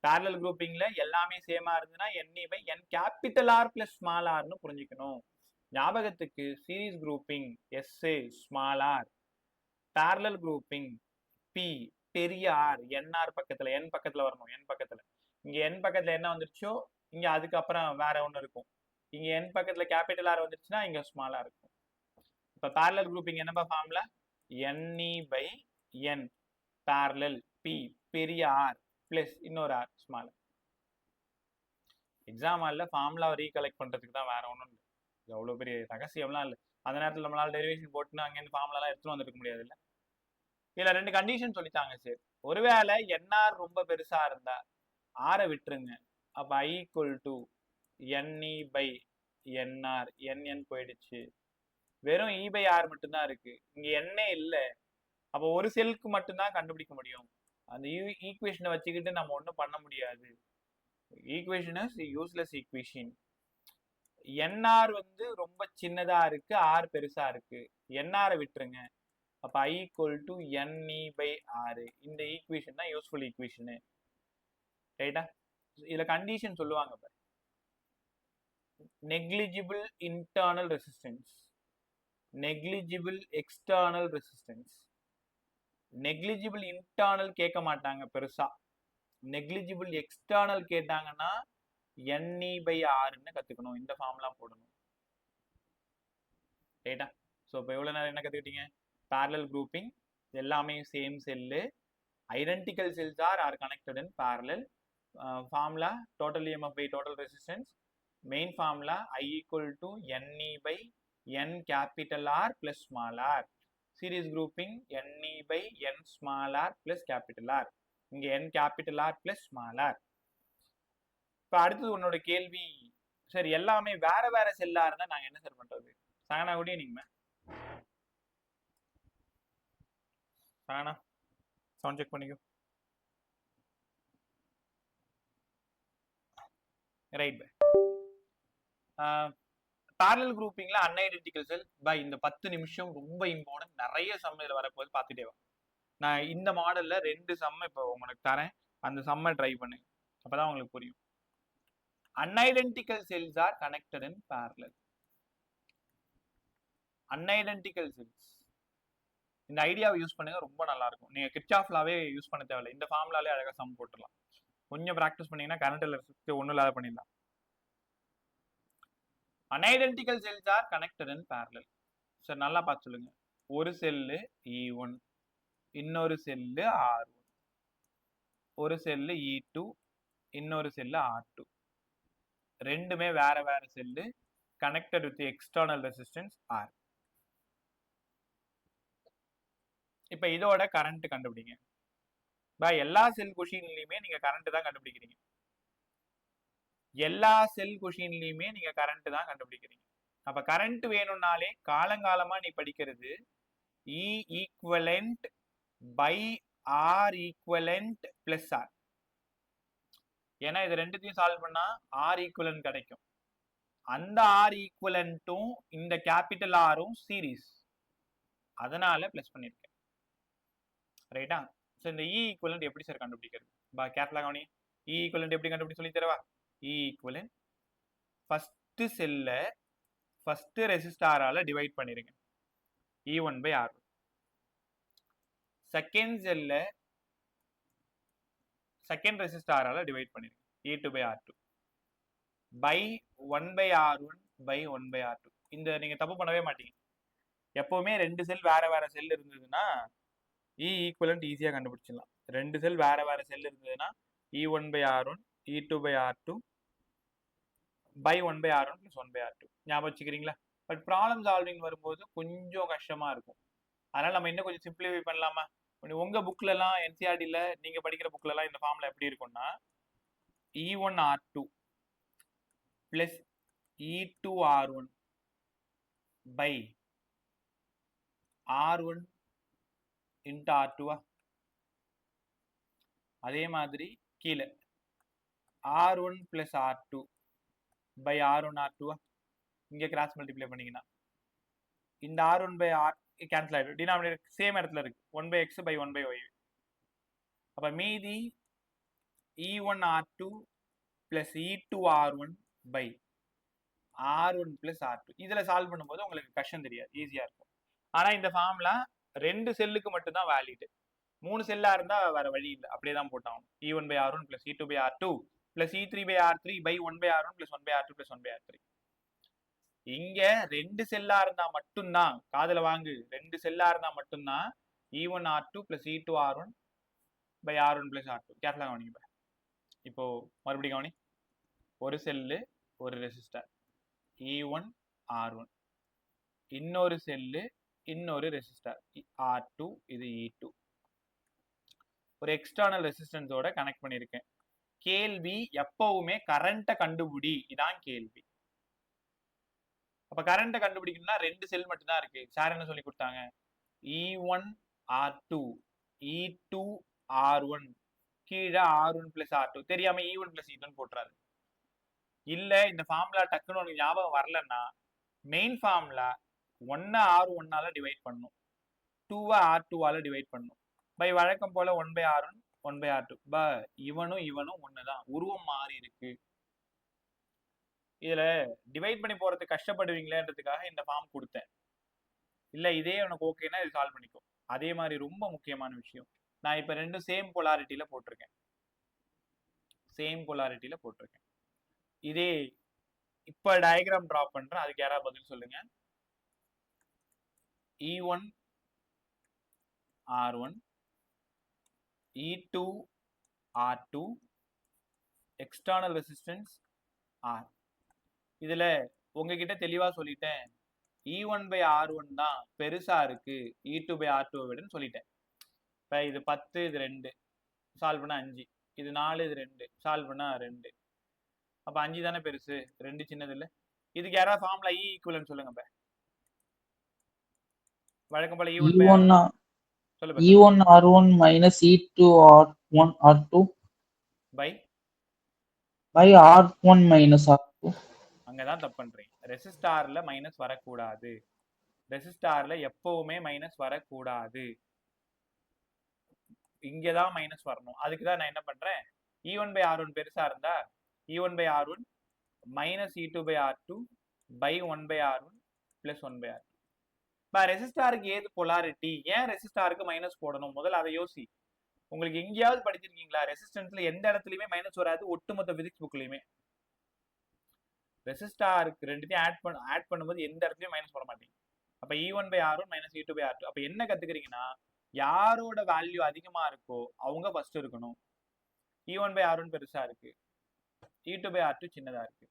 Parallel குரூப்பிங்ல எல்லாமே சேமா இருந்ததுன்னா NE by N capital R plus small ஆர்னு புரிஞ்சுக்கணும். ஞாபகத்துக்கு series grouping SA small R, parallel grouping P பெரிய ஆர், NR பக்கத்துல, N பக்கத்துல வரணும். N பக்கத்துல, இங்க N பக்கத்துல என்ன வந்துருச்சோ இங்க அதுக்கப்புறம் வேற ஒண்ணு இருக்கும். இங்க N பக்கத்துல கேபிட்டல் ஆர் வந்துருச்சுன்னா இங்க ஸ்மாலா இருக்கும். இப்ப பேரலல் குரூப்பிங் என்னப்பா formula? NE by N parallel P பெரிய ஆர் பிளஸ் இன்னொரு ஆர் ஸ்மால். எக்ஸாம் ஹாலில் ஃபார்முலாவை ரீகலெக்ட் பண்றதுக்கு தான், வேற ஒன்றும் இல்லை. எவ்வளோ பெரிய ரகசியம்லாம் இல்லை. அந்த நேரத்தில் நம்மளால டெரிவேஷன் போட்டுன்னு அங்கேருந்து ஃபார்முலாலாம் எடுத்துட்டு வந்துருக்க முடியாது இல்லை. இதுல 2 கண்டிஷன் சொல்லித்தாங்க சார். ஒருவேளை NR ரொம்ப பெருசா இருந்தா ஆரை விட்டுருங்க. அப்ப I equal to NE by NR, NN போயிடுச்சு. வெறும் E by R மட்டும்தான் இருக்கு. இங்க NA இல்லை. அப்ப ஒரு செல்லுக்கு மட்டும்தான் கண்டுபிடிக்க முடியும். அந்த ஈக்குவேஷனை வச்சுக்கிட்டு நம்ம ஒன்றும் பண்ண முடியாது. Equation is useless equation. NR வந்து ரொம்ப சின்னதா இருக்கு, R பெருசா இருக்கு. NR விட்டுருங்க. அப்ப I equal to NE by R. இந்த ஈக்குவேஷன் தான் யூஸ்ஃபுல் ஈக்குவேஷன். ரைட்டா? இதுல கண்டிஷன் சொல்லுவாங்க பாரு. Negligible internal resistance, negligible external resistance. Negligible internal கேட்க மாட்டாங்க பெருசா. நெக்லிஜிபிள் எக்ஸ்டர்னல் கேட்டாங்கன்னா NE by Rன்னு கத்துக்கணும். இந்த ஃபார்முலா போடணும். ரைட்டா? ஸோ இப்போ எவ்வளோ நேரம் என்ன கற்றுக்கிட்டீங்க? பேரலல் குரூப்பிங், எல்லாமே same cell. Identical cells are connected in parallel. Formula total EMF by total resistance. Main formula I equal to NE by N capital R plus small r. Series grouping NE by N small r plus capital R. இங்க N capital R plus small r. இப்போ அடுத்தது உன்னோட கேள்வி, சார் எல்லாமே வேற வேற செல்லா இருந்தா நாங்க என்ன சார் பண்றது? சானா கூட நீங்க சானா சவுண்ட் செக் பண்ணிக்கோ. Right bye. பேரலல் குரூப்பிங்ல அன்ஐடென்டிக்கல் செல் பை இந்த 10 நிமிஷம் ரொம்ப இம்பார்ட்டன்ட். நிறைய சம்மையில் வரப்போது பார்த்துட்டே வா. நான் இந்த மாடல்ல 2 சம்ம இப்போ உங்களுக்கு தரேன். அந்த சம்மை ட்ரை பண்ணுங்க, அப்பதான் உங்களுக்கு புரியும். Unidentical cells are connected in parallel. Unidentical cells, இந்த ஐடியாவை யூஸ் பண்ணுங்க, ரொம்ப நல்லா இருக்கும். நீங்க கிர்ச்சாஃப்லாவே யூஸ் பண்ண தேவையில்லை. இந்த ஃபார்முலாலே அழகா சம் போட்டுடலாம். கொஞ்சம் ப்ராக்டிஸ் பண்ணீங்கன்னா கரண்ட் எலக்ட்ரிசிட்டி ஒன்றும் இல்லாத பண்ணிடலாம். Unidentical cells are connected in parallel. Sir நல்லா பார்த்து சொல்லுங்க. ஒரு செல்லு E1, இன்னொரு செல்லு R1, ஒரு செல்லு E2, இன்னொரு செல்லு R2. ரெண்டுமே வேற வேற cell, connected with external resistance R. இப்ப இதோட கரண்ட் கண்டுபிடிங்க. எல்லா செல் கொஷின்லயுமே நீங்க கரண்ட் தான் கண்டுபிடிக்கிறீங்க. எல்லா செல் கொஷின்லயுமே நீங்க கரண்ட் தான் கண்டுபிடிக்கிறீங்க. அப்ப கரண்ட் வேணும்னாலே காலங்காலமா நீ படிக்கிறது E equivalent by R equivalent plus R. ஏன்னா இது ரெண்டுத்தையும் சால்வ் பண்ணா R equivalent கிடைக்கும். அந்த R equivalentum இந்த கேபிட்டல் ஆரும் சீரீஸ், அதனால பிளஸ் பண்ணிருக்கேன். ரைட்டா? சோ இந்த E equivalent எப்படி சார் கண்டுபிடிக்கிறது? கேர்ஃபுல்லா கவனி. E equivalent எப்படி கண்டுபிடி சொல்லி தரவா? E equivalent ஃபர்ஸ்ட் செல்ல ஃபர்ஸ்ட் ரெசிஸ்டாரால டிவைட் பண்ணிருங்க, E1 by R1. செகண்ட் செல்ல செகண்ட் ரெசிஸ்டாரால டிவைட் பண்ணிருங்க, E2 by R2 by 1 by R1 by 1 by R2. இந்த நீங்க தப்பு பண்ணவே மாட்டீங்க. எப்பவுமே ரெண்டு செல் வேற வேற செல் இருந்ததுன்னா E equivalent ஈஸியா கண்டுபிடிச்சிடலாம். ரெண்டு செல் வேற வேற செல் இருந்ததுன்னா E1 by R1, E2 by R2 by 1 by R1 plus 1 by R2. ஞாபகம் வச்சுக்கிறீங்களா? பட் ப்ராப்ளம் சால்விங் வரும்போது கொஞ்சம் கஷ்டமா இருக்கும். அதனால நம்ம இன்னும் கொஞ்சம் சிம்பிளிஃபை பண்ணலாமா? உங்க புக்ல எல்லாம் என்சிஆர்டில நீங்க படிக்கிற புக்ல எல்லாம் இந்த ஃபார்முலா எப்படி இருக்கும்னா E1R2 plus E2R1 by R1 into R2 அதே மாதிரி கீழே R1 plus R2 by R1 R2 இங்க கிராஸ் மல்டிப்ளை பண்ணீங்கன்னா இந்த R1 பை R கேன்சல் ஆயிடும், டினாமினேட்டர் சேம் இடத்துல இருக்கு 1 by x by 1 by y. அப்ப மீதி E1R2 plus E2R1 by R1 plus R2. இதுல சால்வ் பண்ணும்போது உங்களுக்கு கஷ்டம் தெரியாது, ஈஸியா இருக்கும். ஆனா இந்த ஃபார்முலா 2 செல்லுக்கு மட்டும் தான் வேலிட். 3 செல்லா இருந்தா வேற வழி இல்லை, அப்படியே தான் போட்டாகும். E1 by R1 plus E2 by R2 plus E3 by R3 by 1 by R1 plus 1 by R2 plus 1 by R3. இங்க 2 செல்லா இருந்தா மட்டும்தான், காதுல வாங்கு, 2 செல்லா இருந்தா மட்டும்தான் E1R2 plus E2R1 by R1 plus R2. கேர்ஃபுல்லா கவனிங்க. இப்போ மறுபடியும் கவனி, ஒரு செல்லு ஒரு ரெசிஸ்டர் E1 R1, இன்னொரு செல்லு இன்னொரு ரெசிஸ்டர் R2, இது E2. ஒரு எக்ஸ்டர்னல் ரெசிஸ்டன்ஸோட கனெக்ட் பண்ணியிருக்கேன். கேள்வி எப்பவுமே கரண்ட்டை கண்டுபிடி, இதான் கேள்வி. அப்ப கரண்ட்டை கண்டுபிடிக்கணும்னா 2 செல் மட்டும் தான் இருக்கு. சார் என்ன சொல்லி கொடுத்தாங்க? E1 R2 E2 R1 கீழே R1 பிளஸ் R2, தெரியாம E1 பிளஸ் E2 போட்டுறாரு. இல்ல இந்த ஃபார்முலா டக்குன்னு உனக்கு ஞாபகம் வரலன்னா மெயின் ஃபார்முலா 1 R1ஆல டிவைட் பண்ணும், 2 R2ஆல டிவைட் பண்ணும். பை வழக்கம் போல 1 பை R1 1 பை R2. இவனும் இவனும் ஒண்ணுதான், உருவம் மாறி இருக்கு. இதுல டிவைட் பண்ணி போறதுக்கு கஷ்டப்படுவீங்களேன்றதுக்காக இந்த ஃபார்ம் கொடுத்தேன். இல்ல இதே உனக்கு ஓகேனா இது சால்வ் பண்ணிக்கோ. அதே மாதிரி ரொம்ப முக்கியமான விஷயம், நான் இப்ப ரெண்டும் சேம் போலாரிட்டியில போட்டிருக்கேன். சேம் போலாரிட்டியில போட்டிருக்கேன். இதே இப்ப டயக்ராம் டிரா பண்றேன், அதுக்கு யாராவது பதில் சொல்லுங்க. E1 R1 E2 R2 external resistance R. இதுல உங்ககிட்ட தெளிவா சொல்லிட்டேன், E1 பை R1 தான் பெருசா இருக்கு E2 பை R2 விடன்னு சொல்லிட்டேன். இப்ப இது 10, இது 2 சால்வ் பண்ணா 5, இது 4, இது 2 சால்வ் பண்ணா 2. அப்ப 5 தானே பெருசு, 2 சின்னது இல்ல. இதுக்கு யாராவது ஃபார்முலா E ஈக்குவலன்ட் சொல்லுங்க. வழக்கம் போல E1 பை R1 சொல்லுங்க. E1 R1 minus E2 R1 R2 by R1 minus R2. அங்கதான் தப்பு பண்றீங்க. ரெசிஸ்டார்ல மைனஸ் வரக்கூடாது. ரெசிஸ்டார்ல எப்பவுமே மைனஸ் வரக்கூடாது, இங்கதான் மைனஸ் வரணும். அதுக்குதான் நான் என்ன பண்றேன், E1 பை R1 பெருசா இருந்தா E1 by R1 minus E2 by R2 by 1 by R1 plus 1 by R2. ரெசிஸ்டாருக்கு ஏது பொலாரிட்டி, ஏன் ரெசிஸ்டாருக்கு மைனஸ் போடணும், முதல்ல அதை யோசி. உங்களுக்கு எங்கேயாவது படிச்சிருக்கீங்களா ரெசிஸ்டன்ஸ்ல எந்த இடத்துலயுமே மைனஸ் வராது, ஒட்டுமொத்த பிசிக்ஸ் புக்லயுமே. ரெசிஸ்டாருக்கு ரெண்டுத்தையும் ஆட் பண்ணும்போது எந்த இடத்துலயும் மைனஸ் போட மாட்டீங்க. அப்ப E1 by R1 minus E2 by R2. அப்ப என்ன கத்துக்கிறீங்கன்னா, யாரோட வேல்யூ அதிகமா இருக்கோ அவங்க ஃபர்ஸ்ட் இருக்கணும். E1 பை R1 பெருசா இருக்கு, E2 பை R2 சின்னதா இருக்கு.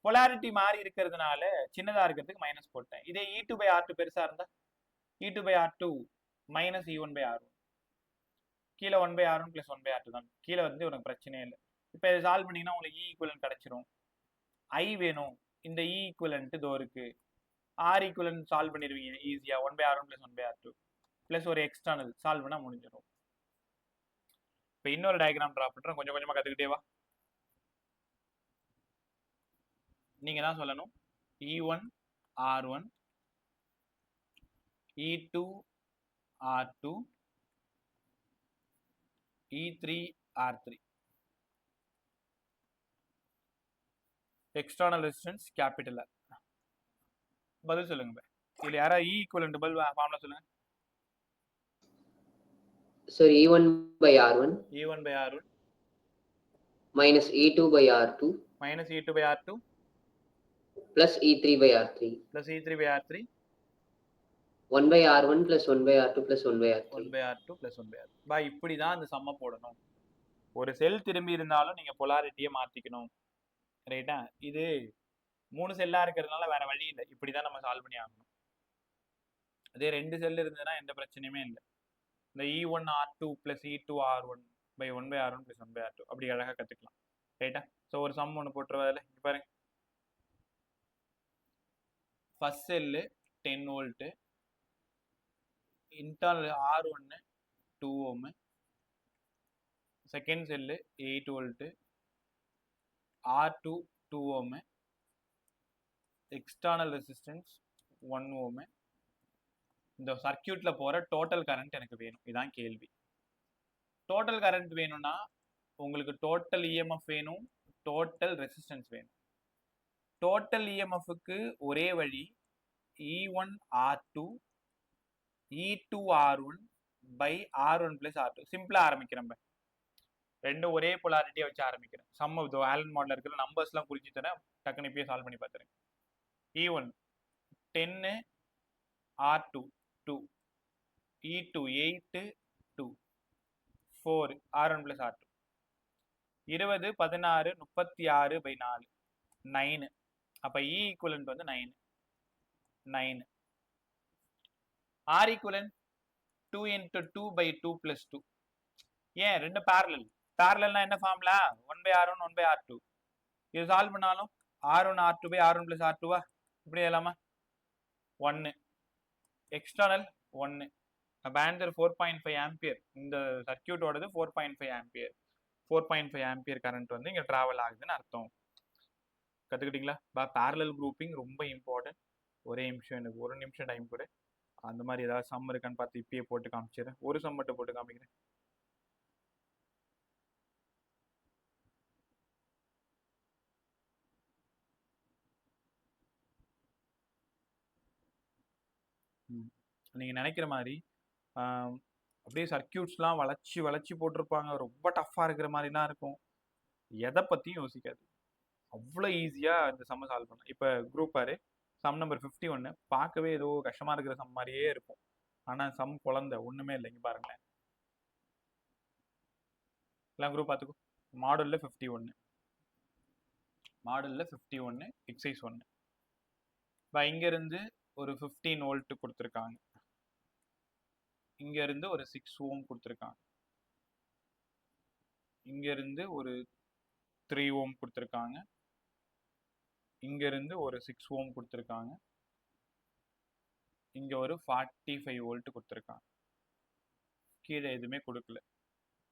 பொலாரிட்டி மாறி இருக்கிறதுனால சின்னதா இருக்கிறதுக்கு மைனஸ் போட்டேன். இதே E2 பை R2 பெருசா இருந்தா E2 by R2 minus E1 by R1, கீழே 1 by R1 plus 1 by R2 தான். கீழே வந்து உனக்கு பிரச்சனையே இல்லை. இப்ப இதை சால்வ் பண்ணீங்கன்னா உங்களுக்கு E ஈக்குவலன்ட் கிடைச்சிரும். I வேணும், இந்த E ஈக்குவலன்ட் இதோ இருக்கு. R ஈக்குவலன்ட் சால்வ் பண்ணிடுவீங்க ஈஸியா, 1 by R1 plus 1 by R2 plus ஒரு எக்ஸ்டர்னல் சால்வ் பண்ணா முடிஞ்சிடும். இப்ப இன்னொரு டயக்ராம் டிரா பண்றேன், கொஞ்சம் கொஞ்சமா கத்துக்கிட்டே வா. நீங்க தான் சொல்லணும். E1 R1 E2 R2 E3 R3. External resistance capital R. பதில் சொல்லுங்க. இதுல யாரா E ஈக்குவலன்ட் பதில் ஃபார்முலா சொல்லுங்க. Sir, E1 by R1 E1 by R1 minus E2 by R2 minus E2 by R2 plus E3 by R3 plus E3 by R3 1 by R1 plus 1 by R2 plus 1 by R3 1 by R2 plus 1 by R3. இப்படிதான் அந்த சம்ம போடணும். ஒரு செல் திரும்பி இருந்தாலும் நீங்க பொலாரிட்டியை மாத்திக்கணும், ரைட்டா? இது 3 செல்லா இருக்கிறதுனால வேற வழி இல்லை, இப்படிதான் நம்ம சால்வ் பண்ணி ஆகணும். அதே 2 செல் இருந்ததுன்னா எந்த பிரச்சனையுமே இல்லை. இந்த E1 R2 plus E2 R1 by 1 by R1 plus 1 by R2 அப்படி அழகாக கற்றுக்கலாம் ரைட்டா. ஸோ ஒரு சம் ஒன்று போட்டுருவாதில்ல, இங்கே பாருங்க. First cell 10 volt, internal R1 2 ohm, second cell 8 volt, R2 2 ohm, external resistance 1 ohm. இந்த சர்க்கியூட்ல போற டோட்டல் கரண்ட் எனக்கு வேணும், இதான் கேள்வி. டோட்டல் கரண்ட் வேணும்னா உங்களுக்கு டோட்டல் இஎம்எஃப் வேணும், டோட்டல் ரெசிஸ்டன்ஸ் வேணும். டோட்டல் இஎம்எஃப்க்கு ஒரே வழி E1 R2 E2 R1 by R1 plus R2. சிம்பிளா ஆரம்பிக்கிறேன், ரெண்டும் ஒரே பொலாரிட்டியை வச்சு ஆரம்பிக்கிறேன். Sum of the Allen model இருக்கிற நம்பர்ஸ்லாம் குறிச்சு தரேன், டக்குன்னு இப்பயே சால்வ் பண்ணி பார்த்துறேன். E1 10 R2 2 E2 8 2 4 R1 plus R2 20 16 36 by 4 9. அப்ப E ஈக்குவலன்ட் வந்து 9 9. R equivalent 2 into 2 by 2 plus 2. ஏன் ரெண்டு parallel. parallelனா என்ன formula? 1 by R1 1 by R2. இது சால்வ் பண்ணாலும் R1 R2 by R1 plus R2வா இப்படி எழுதலாமா? 1 எக்ஸ்டர்னல் 1. அப்ப ஆன்சர் 4.5 ஆம்பியர். இந்த சர்க்கியூட்டோடது 4.5 ஆம்பியர். 4.5 ஆம்பியர் கரண்ட் வந்து இங்க டிராவல் ஆகுதுன்னு அர்த்தம். கத்துக்கிட்டீங்களா? parallel குரூப்பிங் ரொம்ப இம்பார்ட்டன்ட். ஒரே நிமிஷம், எனக்கு ஒரு நிமிஷம் டைம் கூட. அந்த மாதிரி ஏதாவது சம் இருக்கான்னு பார்த்து இப்பயே போட்டு காமிச்சிடுறேன். ஒரு சம் மட்டும் போட்டு காமிக்கிறேன். நீங்க நினைக்கிற மாதிரி அப்படியே சர்க்கியூட்ஸ்லாம் வளைச்சி வளைச்சி போட்டிருப்பாங்க, ரொம்ப டஃப்பாக இருக்கிற மாதிரிலாம் இருக்கும். எதை பற்றியும் யோசிக்காது, அவ்வளோ ஈஸியாக இந்த சம்மை சால்வ் பண்ணலாம். இப்போ குரூப் பாரு, சம் நம்பர் 51 பார்க்கவே ஏதோ கஷ்டமாக இருக்கிற சம் மாதிரியே இருக்கும், ஆனால் சம் குழந்தை ஒன்றுமே இல்லை. இங்கே பாருங்களேன், எல்லாம் குரூப் பார்த்துக்கோ. மாடலில் 51 எக்ஸைஸ் 1. இப்போ இங்கேருந்து ஒரு 15 வோல்ட் கொடுத்துருக்காங்க, இங்கேருந்து ஒரு 6 ஓம் கொடுத்துருக்காங்க, இங்கேருந்து ஒரு 3 ஓம் கொடுத்துருக்காங்க, இங்கேருந்து ஒரு 6 ஓம் கொடுத்துருக்காங்க, இங்கே ஒரு 45 வோல்ட் கொடுத்துருக்காங்க. கீழே எதுவுமே கொடுக்கல.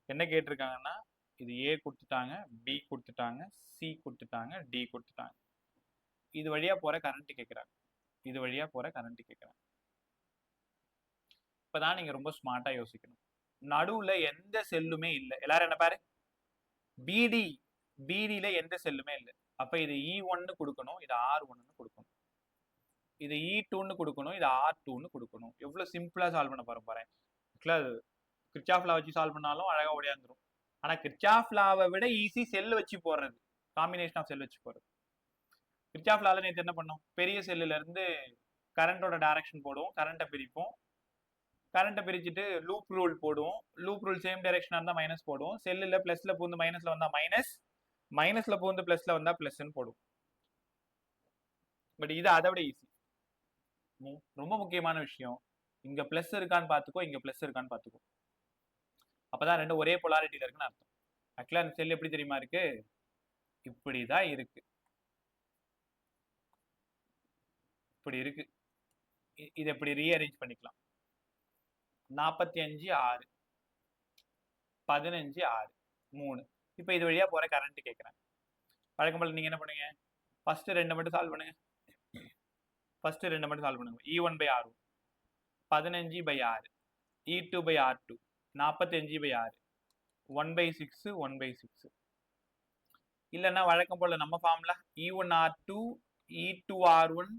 என்ன கேட்டிருக்காங்கன்னா, இது ஏ கொடுத்துட்டாங்க, பி கொடுத்துட்டாங்க, சி கொடுத்துட்டாங்க, டி கொடுத்துட்டாங்க. இது வழியாக போகிற கரண்ட் கேட்குறாங்க, இது வழியாக போகிற கரண்ட் கேட்குறாங்க. இப்போதான் நீங்கள் ரொம்ப ஸ்மார்ட்டாக யோசிக்கணும். நடுவில் எந்த செல்லுமே இல்லை. எல்லாரும் என்ன பாரு, பிடியில் எந்த செல்லுமே இல்லை. அப்போ இது E1 கொடுக்கணும், இது R1 கொடுக்கணும், இது E2 கொடுக்கணும், இது R2 கொடுக்கணும். எவ்வளோ சிம்பிளாக சால்வ் பண்ண போகிறேன். ஆக்சுவலாக கிர்ச்சாஃப் லா வச்சு சால்வ் பண்ணாலும் அழகாக ஓடியாந்துடும். ஆனால் கிர்ச்சாஃப் லாவை விட ஈஸி செல் வச்சு போடுறது, காம்பினேஷன் ஆஃப் செல் வச்சு போடுறது. கிர்ச்சாஃப் லாவில் நேற்று என்ன பண்ணோம், பெரிய செல்லுலேருந்து கரண்டோட டைரக்ஷன் போடுவோம், கரண்ட்டை பிரிப்போம், கரண்ட்டை பிரிச்சுட்டு லூப் ரூல் போடுவோம். லூப் ரூல் சேம் டைரக்ஷனாக இருந்தால் மைனஸ் போடுவோம். செல்லில் ப்ளஸில் பூந்து மைனஸில் வந்தால் மைனஸ், மைனஸில் பூந்து ப்ளஸில் வந்தால் ப்ளஸ்ன்னு போடுவோம். பட் இது அதை விட ஈஸி. ரொம்ப முக்கியமான விஷயம், இங்கே ப்ளஸ் இருக்கான்னு பார்த்துக்கோ, இங்கே ப்ளஸ் இருக்கான்னு பார்த்துக்கோ. அப்போதான் ரெண்டு ஒரே பொலாரிட்டியில் இருக்குன்னு அர்த்தம். ஆக்சுவலாக அந்த செல் எப்படி தெரியுமா இருக்கு, இப்படி தான் இருக்கு, இப்படி இருக்கு. இதை எப்படி ரீஅரேஞ்ச் பண்ணிக்கலாம். 45 6 15 6 3. இப்போ இது வழியாக போகிற கரண்ட் கேட்குறாங்க. வழக்கம் போல் நீங்கள் என்ன பண்ணுங்க, ஃபஸ்ட்டு 2 மட்டும் சால்வ் பண்ணுங்க. E1 by R1 15 by 6, E2 by R2 45 by 6, 1 by 6 1 by 6. இல்லைன்னா வழக்கம் போல் நம்ம formula E1 R2 E2 R1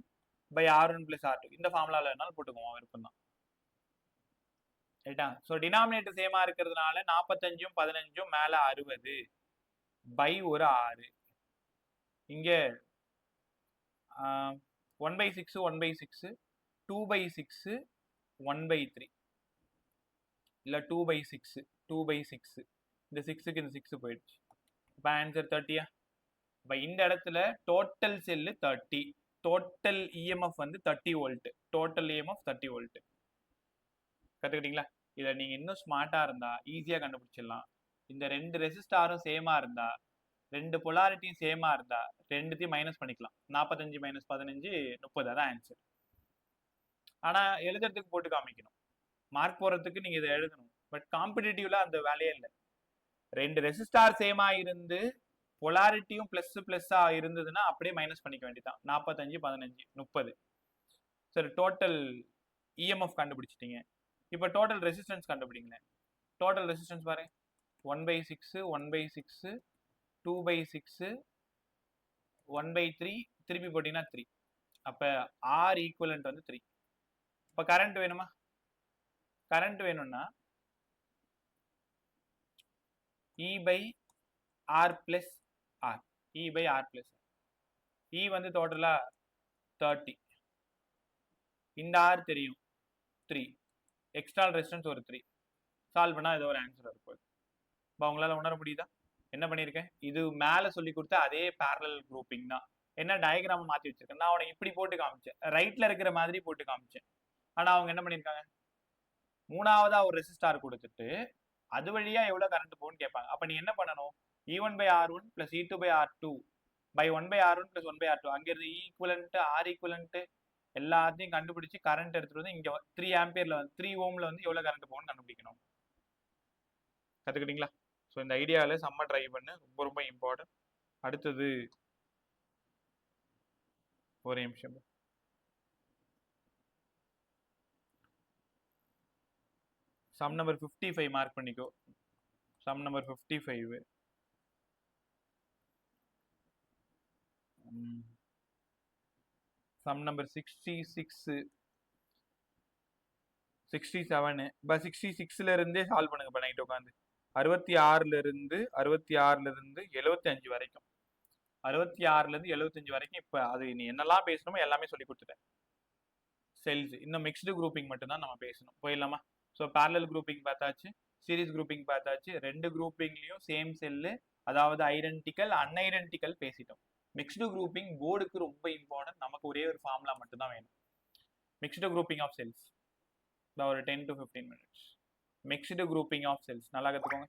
by R1 plus R2. இந்த ஃபார்முலாவில் வேணாலும் போட்டுக்குவோம், விருப்பம் தான். ரைட்டா? ஸோ டினாமினேட்டர் சேமாக இருக்கிறதுனால 45 15 மேலே 60 பை ஒரு 6. இங்கே 1 by 6 1 by 6 2 by 6 1 by 3 இல்லை 2 by 6 2 by 6. இந்த 6க்கு இந்த 6 போயிடுச்சு. இப்போ ஆன்சர் 30. இப்போ இந்த இடத்துல டோட்டல் செல்லு 30, டோட்டல் இஎம்எஃப் வந்து 30 வோல்ட், டோட்டல் இஎம்எஃப் 30 வோல்ட். கற்றுக்கிட்டீங்களா? இதை நீங்க இன்னும் ஸ்மார்ட்டா இருந்தா ஈஸியா கண்டுபிடிச்சிடலாம். இந்த 2 ரெசிஸ்டாரும் சேமா இருந்தா, 2 பொலாரிட்டியும் சேமா இருந்தா, ரெண்டுத்தையும் மைனஸ் பண்ணிக்கலாம். 45 மைனஸ் 15 30. அதான் ஆன்சர். ஆனா எழுதுறதுக்கு போட்டு காமிக்கணும். மார்க் போறதுக்கு நீங்க இதை எழுதணும். பட் காம்படிட்டிவ்ல அந்த வேலையே இல்லை. 2 ரெசிஸ்டார் சேமா இருந்து பொலாரிட்டியும் பிளஸ்ஸா இருந்ததுன்னா அப்படியே மைனஸ் பண்ணிக்க வேண்டியதான். 45 15 30. சரி, டோட்டல் இஎம்எஃப் கண்டுபிடிச்சிட்டீங்க. இப்போ டோட்டல் ரெசிஸ்டன்ஸ் கண்டுபிடிங்களேன். டோட்டல் ரெசிஸ்டன்ஸ் பாருங்க, 1/6 1/6 2/6 1/3 திருப்பி போட்டீங்கன்னா 3. அப்ப ஆர் ஈக்குவலண்ட் வந்து 3. இப்போ கரண்ட் வேணுமா? கரண்ட் வேணும்னா E/R plus R. E/R plus R. E வந்து டோட்டலா 30. இந்த R தெரியும் 3. எக்ஸ்டர்னல் ரெசிஸ்டன்ஸ் ஒரு 3. சால்வ் பண்ணா ஏதோ ஒரு ஆன்சர் இருக்கும். இப்போ உங்களால உணர முடியுதா? என்ன பண்ணியிருக்கேன்? இது மேலே சொல்லி கொடுத்த அதே பேரலல் குரூப்பிங் தான். என்ன டயக்ராம் மாற்றி வச்சிருக்கேன். நான் அவனை இப்படி போட்டு காமிச்சேன், ரைட்ல இருக்கிற மாதிரி போட்டு காமிச்சேன். ஆனால் அவங்க என்ன பண்ணியிருக்காங்க, மூணாவதா ஒரு ரெசிஸ்டார் கொடுத்துட்டு அது வழியா எவ்வளோ கரண்ட் போகும்னு கேட்பாங்க. அப்போ நீ என்ன பண்ணணும்? E1/R1 plus E2/R2 by 1/R1 plus 1/R2. அங்கிருந்து ஈக்குவலண்ட் ஆர் ஈக்குவலண்ட் எல்லாத்தையும் கண்டுபிடிச்சு கரண்ட் எடுத்துட்டு வந்து இங்க 3 ஆம்பியர்ல வந்து 3 ஓம்ல வந்து எவ்வளவு கரண்ட் போகும்னு கண்டுபிடிக்கணும். கத்துக்கிட்டீங்களா? ஸோ இந்த ஐடியாவில் செம்ம ட்ரை பண்ணு, ரொம்ப ரொம்ப இம்பார்ட்டன்ட். அடுத்தது ஒரு நிமிஷம். சம் நம்பர் 55 மார்க் பண்ணிக்கோ. Sum number 55. Sum number 66 67. இப்போ 66ல இருந்தே சால்வ் பண்ணுங்க. இப்போ நைட் உட்காந்து 66ல இருந்து 75 வரைக்கும், 66ல இருந்து 75 வரைக்கும். இப்போ அது நீ என்னெல்லாம் பேசணுமோ எல்லாமே சொல்லி கொடுத்துட்டேன். செல்ஸ் இன்னும் மிக்ஸ்டு குரூப்பிங் மட்டும்தான் நம்ம பேசணும். போயிடலாமா? ஸோ பேரலல் குரூப்பிங் பார்த்தாச்சு, சீரிஸ் குரூப்பிங் பார்த்தாச்சு. 2 குரூப்பிங்லையும் சேம் செல்லு, அதாவது ஐடென்டிக்கல் அன்ஐடென்டிக்கல் பேசிட்டோம். மிக்ஸ்டு குரூப்பிங் போர்டுக்கு ரொம்ப இம்பார்ட்டன்ட். நமக்கு ஒரே ஒரு ஃபார்முலா மட்டும்தான் வேணும். மிக்ஸ்டு குரூப்பிங் ஆஃப் செல்ஸ் ஒரு 10 to 15 minutes. Mixed grouping of cells நல்லா கற்றுக்கோங்க.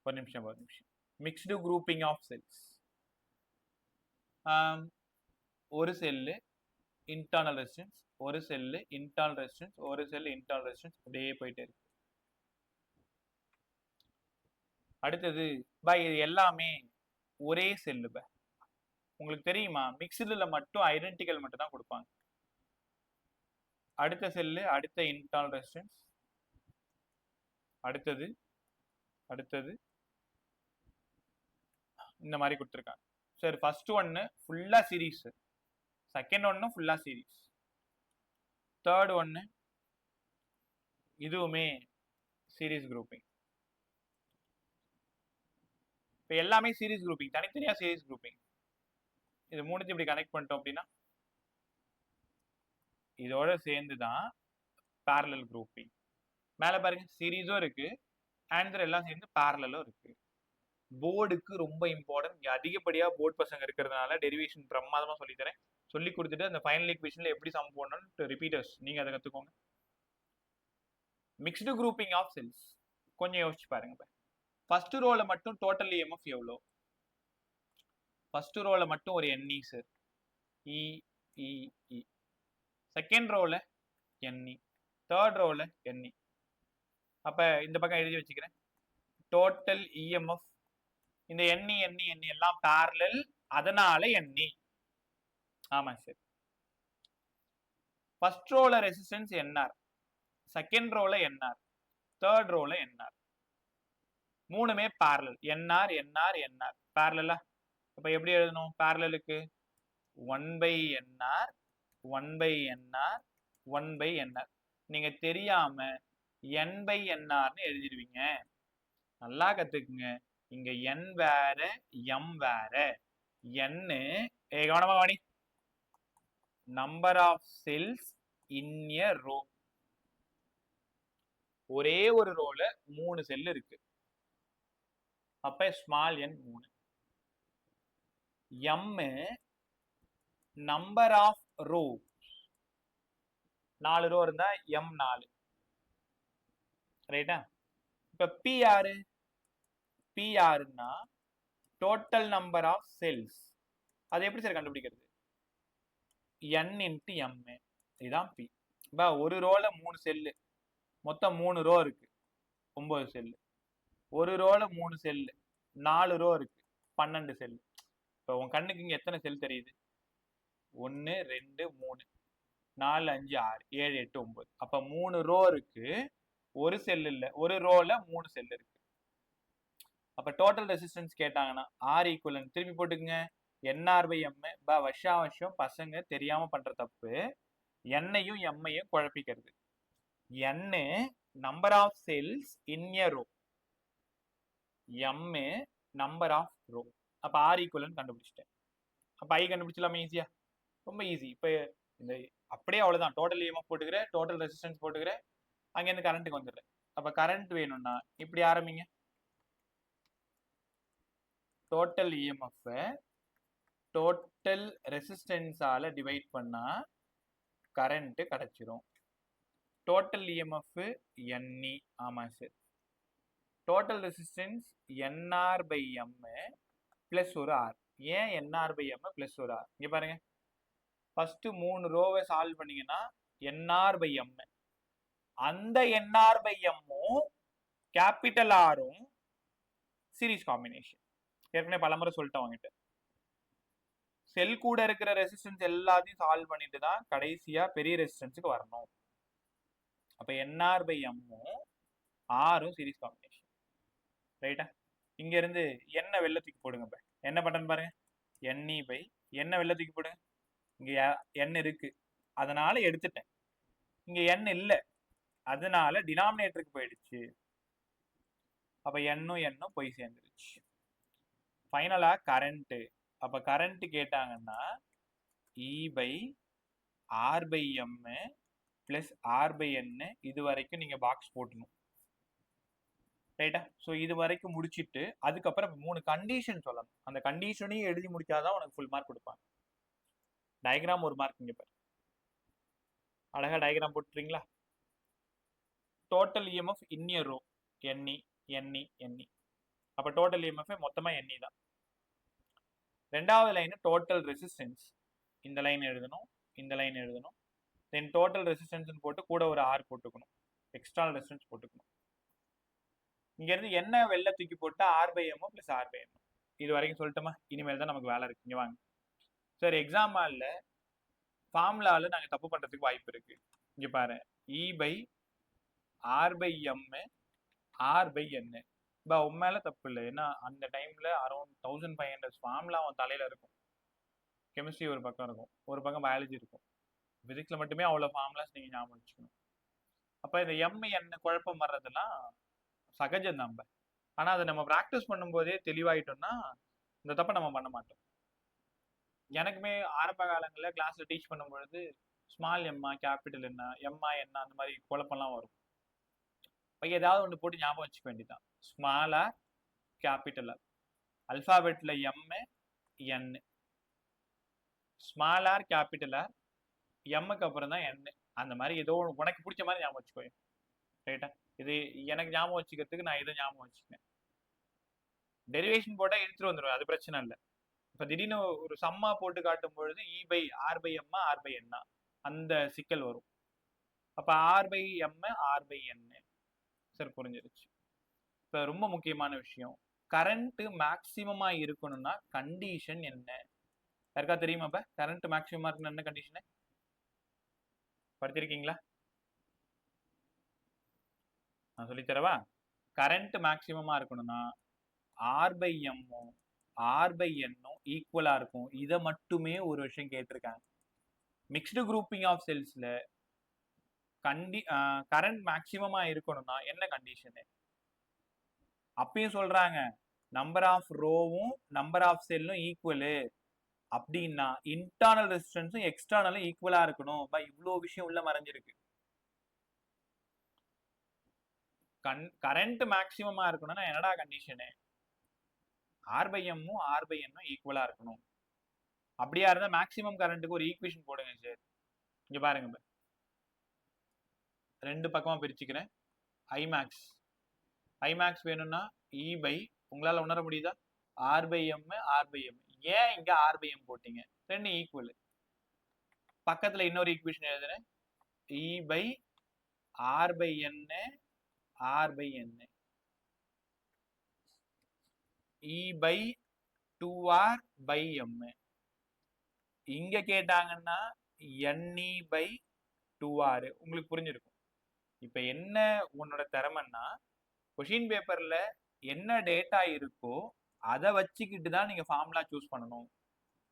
ஒரு நிமிஷம். மிக்ஸ்டு குரூப்பிங் ஆஃப் செல்ஸ், ஒரு செல்லு இன்டர்னல் ரெசிஸ்டன்ஸ், ஒரு செல்லு இன்டர்னல் ரெசிஸ்டன்ஸ், ஒரு செல்லு இன்டர்னல் ரெசிஸ்டன்ஸ், அப்படியே போயிட்டே இருக்கு. அடுத்தது இது எல்லாமே ஒரே செல்லு. உங்களுக்கு தெரியுமா, மிக்ஸ்டுல மட்டும் ஐடென்டிக்கல் மட்டும் தான் கொடுப்பாங்க. அடுத்த செல்லு, அடுத்த இன்டர்னல் ரெசிஸ்டன்ஸ், அடுத்தது இந்த மாதிரி கொடுத்துருக்காங்க. சரி, ஃபர்ஸ்ட் ஒன்னு ஃபுல்லா சீரீஸ், செகண்ட் ஒன்னு ஃபுல்லா சீரீஸ், தேர்ட் ஒன்னு இதுவுமே சீரீஸ் குரூப்பிங். இப்போ எல்லாமே சீரீஸ் குரூப்பிங், தனித்தனியா சீரீஸ் குரூப்பிங். இது மூணுத்தையும் இப்படி கனெக்ட் பண்ணிட்டோம் அப்படின்னா இதோட சேர்ந்து தான் பேரலல் குரூப்பிங். மேலே பாருங்க, சீரீஸும் இருக்கு, ஆன்சர் எல்லாம் சேர்ந்து பேரலும் இருக்கு. போர்டுக்கு ரொம்ப இம்பார்ட்டன்ட். இங்கே அதிகப்படியாக போர்டு பசங்க இருக்கிறதுனால டெரிவேஷன் பிரமாதமாக சொல்லித்தரேன். சொல்லி கொடுத்துட்டு அந்த ஃபைனல் ஈக்குவேஷன்ல எப்படி சம் போடணும்னு ரிப்பீட்டர்ஸ் நீங்க அதை கற்றுக்கோங்க. மிக்ஸ்டு குரூப்பிங் ஆஃப் செல்ஸ் கொஞ்சம் யோசிச்சு பாருங்க. ஃபர்ஸ்ட் ரோல மட்டும் டோட்டல் இஎம்எஃப் எவ்வளோ? ஃபர்ஸ்ட் ரோல மட்டும் ஒரு என்இ சார், இஇஇ. செகண்ட் ரோல என்இ, தேர்ட் ரோல என்இ. அப்ப இந்த பக்கம் எழுதி வச்சுக்கிறேன், டோட்டல் இஎம்எஃப். இந்த என்இ என்இ என்இ எல்லாம் பேரலல், அதனால என்இ. ஆமா சார். ஃபர்ஸ்ட் ரோல ரெசிஸ்டன்ஸ் என்ஆர், செகண்ட் ரோல என்ஆர், தேர்ட் ரோல என்ஆர். மூணுமே பேரலல், என்ஆர் என்ஆர் என்ஆர் பேரலலா. அப்ப எப்படி எழுதணும் பேரலலுக்கு? 1/NR 1/NR 1/NR. நீங்க தெரியாம n/NRன்னு எழுதிடுவீங்க. நல்லா கத்துக்குங்க. இங்க n வேற m வேற. n கவனமா Vani, number of cells in a row. ஒரே ஒரு ரோல 3 செல் இருக்கு, அப்ப small n 3. m number of row. 4 row இருந்தா m4. ரைட்டா? இப்ப p யாரு? p யாருன்னா டோட்டல் நம்பர் ஆஃப் செல்ஸ். அது எப்படி சார் கண்டுபிடிக்கிறது? n into m. இதுதான் p. இப்போ ஒரு ரோல 3 செல்லு, மொத்தம் 3 ரோ இருக்கு, 9 செல்லு. ஒரு ரோல 3 செல்லு, 4 ரோ இருக்கு, 12 செல்லு. இப்போ உன் கண்ணுக்கு இங்க எத்தனை செல் தெரியுது? 1 2 3 4 5 6 7 8 9. அப்ப 3 ரோ இருக்கு, ஒரு செல் இல்ல, ஒரு ரோல 3 செல் இருக்கு. அப்ப டோட்டல் ரெசிஸ்டன்ஸ் கேட்டாங்கன்னா R ஈக்குவலன்ட் திருப்பி போட்டுக்குங்க, NR/M. வருஷம் பசங்க தெரியாம பண்ற தப்பு, என்னையும் எம்மையும் குழப்பிக்கிறது. n number of cells in a row, m number of row. அப்ப R ஈக்குவலன்ட் கண்டுபிடிச்சிட்டேன். அப்ப I கண்டுபிடிச்சலாமே ஈஸியா, ரொம்ப ஈஸி. இப்ப இந்த அப்படியே அவ்வளவுதான், டோட்டல் EMF போட்டுக்கிறேன், டோட்டல் ரெசிஸ்டன்ஸ் போட்டுக்கிறேன், அங்கேருந்து கரண்ட்டுக்கு வந்துடுறேன். அப்ப கரண்ட் வேணும்னா இப்படி ஆரம்பிங்க, டோட்டல் EMF டோட்டல் ரெசிஸ்டன்ஸால டிவைட் பண்ணா கரண்ட் கிடைச்சிரும். Total EMF NE. ஆமா sir. Total resistance NR/M plus ஒரு R. ஏன் NR/M பிளஸ் ஒரு R? இங்க பாருங்க, ஃபர்ஸ்ட் 3 ரோவை சால்வ் பண்ணீங்கன்னா NR/M, அந்த NR/M-ம் கேபிட்டல் ஆரும் சீரிஸ் காம்பினேஷன். ஏற்கனவே பலமுறை சொல்லிட்டேன் வாங்கிட்டு, செல் கூட இருக்கிற ரெசிஸ்டன்ஸ் எல்லாத்தையும் சால்வ் பண்ணிட்டு தான் கடைசியா பெரிய ரெசிஸ்டன்ஸுக்கு வரணும். அப்ப NR/M-ம் ஆரும் சீரிஸ் காம்பினேஷன். ரைட்டா? இங்க இருந்து என்ன வெள்ளத்துக்கு போடுங்க, என்ன பட்டன் பாருங்க, NE பை என்ன வெள்ளத்துக்கு போடுங்க. இங்க n இருக்கு, அதனால எடுத்துட்டேன். இங்க n இல்ல, அதனால டினாமினேட்டருக்கு போயிடுச்சு. அப்ப n போய் சேர்ந்துருச்சு. ஃபைனலா கரண்ட். அப்ப கரண்ட் கேட்டாங்கன்னா E/R/M பிளஸ் R/N. இது வரைக்கும் நீங்க பாக்ஸ் போட்டணும். ரைட்டா? ஸோ இது வரைக்கும் முடிச்சிட்டு அதுக்கப்புறம் 3 கண்டிஷன் சொல்லணும். அந்த கண்டிஷனையும் எழுதி முடிச்சாதான் உனக்கு ஃபுல் மார்க் கொடுப்பாங்க. டயக்ராம் ஒரு மார்க். இங்க பாரு, அழகா டயக்ராம் போட்டுறீங்களா? Total EMF in a row NE NE NE. அப்ப டோட்டல் EMF மொத்தமா NE தான். ரெண்டாவது லைன் டோட்டல் ரெசிஸ்டன்ஸ். இந்த லைன் எழுதணும், இந்த லைன் எழுதணும். தென் டோட்டல் ரெசிஸ்டன்ஸ் போட்டு கூட ஒரு R போட்டுக்கணும், எக்ஸ்டர்னல் ரெசிஸ்டன்ஸ் போட்டுக்கணும். இங்க இருந்து என்ன வெள்ள தூக்கி போட்டா R/M பிளஸ் R/N. இது வரைக்கும் சொல்லட்டுமா? இனிமேல் தான் நமக்கு வேலை இருக்கு. இங்க வாங்க சார், எக்ஸாம் ஹால்ல ஃபார்முலால நாங்க தப்பு பண்றதுக்கு வாய்ப்பு இருக்கு. இங்க பாரு, E/R/M R/N. உண்மையில தப்பு இல்லை, ஏன்னா அந்த டைம்ல அரௌண்ட் 1500 ஃபார்முலா அவன் தலையில இருக்கும். கெமிஸ்ட்ரி ஒரு பக்கம் இருக்கும், ஒரு பக்கம் பயாலஜி இருக்கும். பிசிக்ஸ்ல மட்டுமே அவ்வளவு ஃபார்முலாஸ் நீங்க ஞாபகம் வச்சுக்கணும். அப்ப இந்த MN குழப்பம் வர்றதெல்லாம் சகஜம் தான். ஆனா அதை நம்ம ப்ராக்டிஸ் பண்ணும்போதே தெளிவாயிட்டோம்னா இந்த தப்பை நம்ம பண்ண மாட்டோம். எனக்குமே ஆரம்ப காலங்களில் கிளாஸ்ல டீச் பண்ணும்பொழுது ஸ்மால் எம்மா கேபிட்டல் என்ன, எம்மா என்ன, அந்த மாதிரி குழப்பம்லாம் வரும். ஏதாவது ஒன்று போட்டு ஞாபகம் வச்சுக்க வேண்டியதான். ஸ்மாலா கேபிட்டலா, அல்பாபெட்ல M N, ஸ்மாலார் கேபிட்டலார், எம்முக்கு அப்புறம் தான் N. அந்த மாதிரி ஏதோ உனக்கு பிடிச்ச மாதிரி ஞாபகம் வச்சுக்கோ. ரைட்டா? இது எனக்கு ஞாபகம் வச்சுக்கிறதுக்கு நான் இதை ஞாபகம் வச்சுக்கேன். டெரிவேஷன் போட்டா எடுத்துட்டு வந்துடுவேன், அது பிரச்சனை இல்லை. இப்ப திடீர்னு ஒரு சம்மா போட்டு காட்டும் பொழுது E/R/M R/N அந்த சிக்கல் வரும். அப்ப R/M R/N. சார் புரிஞ்சிருச்சு. இப்ப ரொம்ப முக்கியமான விஷயம், கரண்ட் மேக்சிமமா இருக்கணும்னா கண்டிஷன் என்ன? யாருக்கா தெரியுமா? இப்ப கரண்ட் மேக்சிமமா இருக்கணும் என்ன கண்டிஷன் படிச்சிருக்கீங்களா? நான் சொல்லித்தரவா? கரண்ட் மேக்சிமமா இருக்கணும்னா R/M R/N ஈக்குவலா இருக்கும். இதை மட்டுமே ஒரு விஷயம் கேட்டிருக்காங்க. மிக்ஸ்டு குரூப்பிங் ஆஃப் செல்ஸ்ல கரண்ட் மேக்சிமமா இருக்கணும்னா என்ன கண்டிஷனு? அப்பயும் சொல்றாங்க நம்பர் ஆஃப் ரோவும் நம்பர் ஆஃப் செல்லும் ஈக்குவலு. அப்படின்னா இன்டர்னல் ரெசிஸ்டன்ஸும் எக்ஸ்டர்னலும் ஈக்குவலா இருக்கணும். இவ்வளோ விஷயம் உள்ள மறைஞ்சிருக்கு. கரண்ட் மேக்சிமமா இருக்கணும்னா என்னடா கண்டிஷனு? R/M R/N ஈக்குவலா இருக்கணும். அப்படியா இருந்தா மேக்ஸிமம் கரண்ட்டுக்கு ஒரு ஈக்குவேஷன் போடுங்க சார். இங்க பாருங்க, ரெண்டு பக்கமா பிரிச்சுக்கிறேன். ஐமேக்ஸ் ஐமேக்ஸ் வேணும்னா இ பை, உங்களால உணர முடியுதா, R by M R by M. ஏன் இங்க ஆர் பை எம் போட்டீங்க? ரெண்டு ஈக்குவல். பக்கத்துல இன்னொரு ஈக்குவேஷன் எழுதுறேன், E by R by N R by N, E by 2r by M. இங்க கேட்டாங்கன்னா NE பை 2r. உங்களுக்கு புரிஞ்சிருக்கும். இப்ப என்ன உன்னோட திறமைன்னா, கொஷின் பேப்பர்ல என்ன டேட்டா இருக்கோ அதை வச்சுக்கிட்டு தான் நீங்க ஃபார்முலா சூஸ் பண்ணணும்.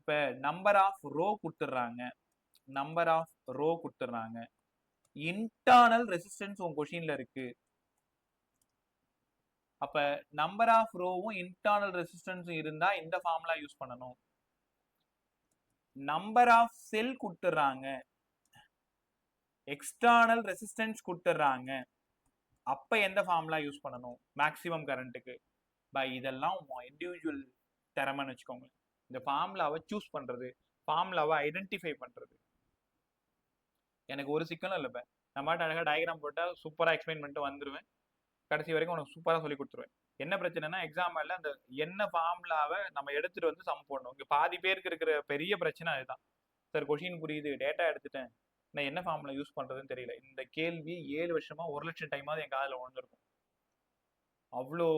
இப்ப நம்பர் ஆஃப் ரோ கொடுத்துட்றாங்க, நம்பர் ஆஃப் ரோ கொடுத்துட்றாங்க, இன்டர்னல் ரெசிஸ்டன்ஸ் உங்க கொஷின்ல இருக்கு. அப்ப நம்பர் ஆஃப் ரோவும் இன்டர்னல் ரெசிஸ்டன்ஸும் இருந்தா இந்த ஃபார்முலா யூஸ் பண்ணணும். நம்பர் ஆஃப் செல் கொடுத்துட்றாங்க, எக்ஸ்டர்னல் ரெசிஸ்டன்ஸ் கொடுத்துட்றாங்க, அப்ப எந்த ஃபார்முலா யூஸ் பண்ணணும் மேக்ஸிமம் கரண்ட்டுக்கு? இதெல்லாம் இண்டிவிஜுவல் திறமைன்னு வச்சுக்கோங்க. இந்த ஃபார்முலாவை சூஸ் பண்றது, ஃபார்முலாவை ஐடென்டிஃபை பண்றது. எனக்கு ஒரு சிக்கலும் இல்லை. இப்போ நான் பாட்டு அழகாக டயக்ராம் போட்டால் சூப்பராக எக்ஸ்பிளைன் பண்ணிட்டு வந்துடுவேன். கடைசி வரைக்கும் உனக்கு சூப்பராக சொல்லி கொடுத்துருவேன். என்ன பிரச்சனைனா எக்ஸாம்பிள் அந்த என்ன ஃபார்முலாவை நம்ம எடுத்துட்டு வந்து சம் போடணும். இங்கே பாதி பேருக்கு இருக்கிற பெரிய பிரச்சனை அதுதான். சார் கொஷின் புரியுது, டேட்டா எடுத்துட்டேன், நான் என்ன ஃபார்முலா யூஸ் பண்ணுறதுன்னு தெரியல. இந்த கேள்வி 7 வருஷமா 1 லட்சம் டைமாவது என் காதில் விழுந்திருக்கும். அவ்வளோ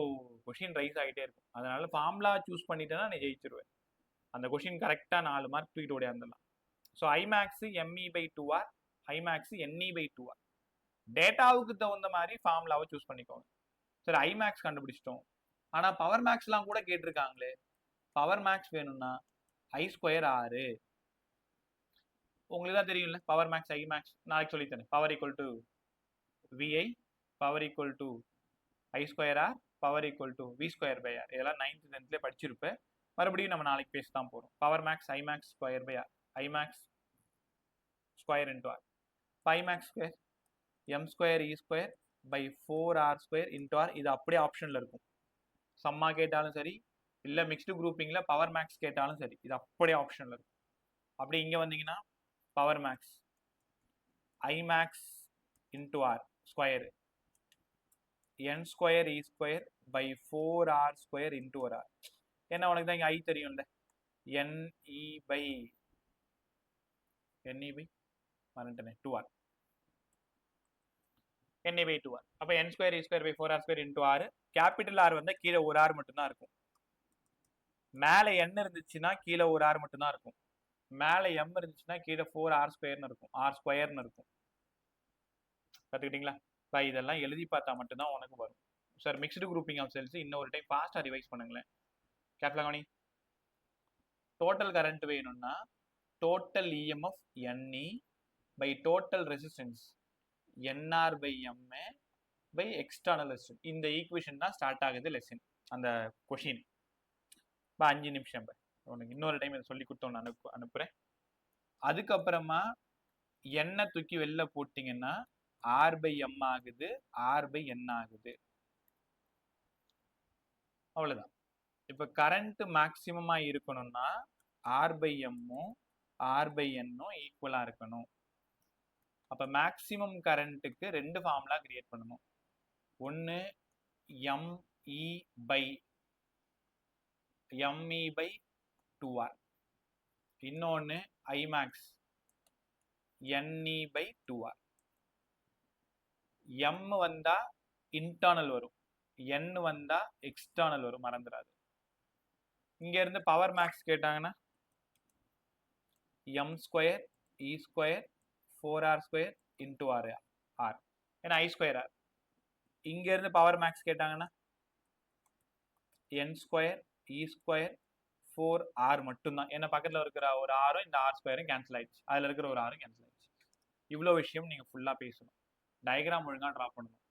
கொஷின் ரைஸ் ஆகிட்டே இருக்கும். அதனால ஃபார்முலா சூஸ் பண்ணிட்டேன்னா நீ ஜெயிச்சிருவேன். அந்த கொஷின் கரெக்டாக 4 மார்க் தூக்கிட்டு ஓடியாந்துடலாம். So I max ME by 2r, I max NE by 2r. டேட்டாவுக்கு தகுந்த மாதிரி ஃபார்முலாவை சூஸ் பண்ணிக்கோங்க. சரி, ஐமேக்ஸ் கண்டுபிடிச்சிட்டோம். ஆனால் பவர் மேக்ஸ்லாம் கூட கேட்டிருக்காங்களே. பவர் மேக்ஸ் வேணும்னா I2 R. உங்களுக்கு தான் தெரியும்ல பவர் மேக்ஸ் ஐமேக்ஸ், நாளைக்கு சொல்லித்தரேன். Power equal to VI, power equal to I2 R, power equal to V2 by R. இதெல்லாம் 9th 10th படிச்சிருப்பேன். மறுபடியும் நம்ம நாளைக்கு பேச தான் போகிறோம். Power max I max square by R, I max square into R. I max square M square E square by 4r square into R. இது அப்படியே ஆப்ஷனில் இருக்கும். சம்மா கேட்டாலும் சரி, இல்லை மிக்ஸ்டு குரூப்பிங்கில் பவர் மேக்ஸ் கேட்டாலும் சரி, இது அப்படியே ஆப்ஷனில் இருக்கும். அப்படி இங்கே வந்தீங்கன்னா power max I max into R square N square E square by 4r square into ஒரு ஆர். என்ன உனக்கு தான் இங்கே ஐ தெரியும்ல, NE பை மறந்துட்டேனே 2r, NE பை 2r. அப்போ n square E square by 4r square into R. Capital R வந்து கீழே ஒரு ஆர் மட்டும்தான் இருக்கும். மேலே n இருந்துச்சுன்னா கீழே ஒரு ஆர் மட்டும்தான் இருக்கும். மேலே m இருந்துச்சுன்னா கீழே 4r ஸ்கொயர்னு இருக்கும், ஆர் ஸ்கொயர்னு இருக்கும். கற்றுக்கிட்டீங்களா? இதெல்லாம் எழுதி பார்த்தா மட்டும்தான் உனக்கு வரும். Sir mixed grouping of cells இன்னொரு டைம் ஃபாஸ்ட்டாக ரிவைஸ் பண்ணுங்களேன். கேப்ல கவனி. டோட்டல் கரண்ட் வேணும்னா total EMF NE by total resistance NR by M by external resistance. இந்த ஈக்குவேஷன் தான் ஸ்டார்ட் ஆகுது லெசன், அந்த கொஷின். 5 நிமிஷம் உனக்கு இன்னொரு டைம் இதை சொல்லி கொடுத்தோன்னு அனுப்புகிறேன். அதுக்கப்புறமா என்ன தூக்கி வெளில போட்டிங்கன்னா R பை M ஆகுது, R பை N ஆகுது. அவ்வளோதான். இப்போ கரண்ட் மேக்சிமமாக இருக்கணும்னா R பை எம்மும் R பை என்னும் ஈக்குவலாக இருக்கணும். அப்போ மேக்சிமம் கரண்ட்டுக்கு 2 ஃபார்முலா கிரியேட் பண்ணணும். ஒன்று ME பை 2R, இன்னொன்று I max NE by 2R. M வந்தா இன்டர்னல் வரும், N வந்தா எக்ஸ்டர்னல் வரும், மறந்துடாது. இங்க இருந்து பவர் மேக்ஸ் கேட்டாங்கன்னா M square E square 4r square into R, ஏன்னா I ஸ்கொயர் ஆர். இங்க இருந்து பவர் மேக்ஸ் கேட்டாங்கன்னா N square E square 4r மட்டும்தான். ஏன்னா பக்கத்தில் இருக்கிற ஒரு ஆரும் இந்த ஆர் ஸ்கொயரும் கேன்சல் ஆயிடுச்சு, அதில் இருக்கிற ஒரு ஆரும் கேன்சல் ஆயிடுச்சு. இவ்வளோ விஷயம் நீங்கள் ஃபுல்லாக பேசணும். டயக்ராம் ஒழுங்காக ட்ரா பண்ணணும்.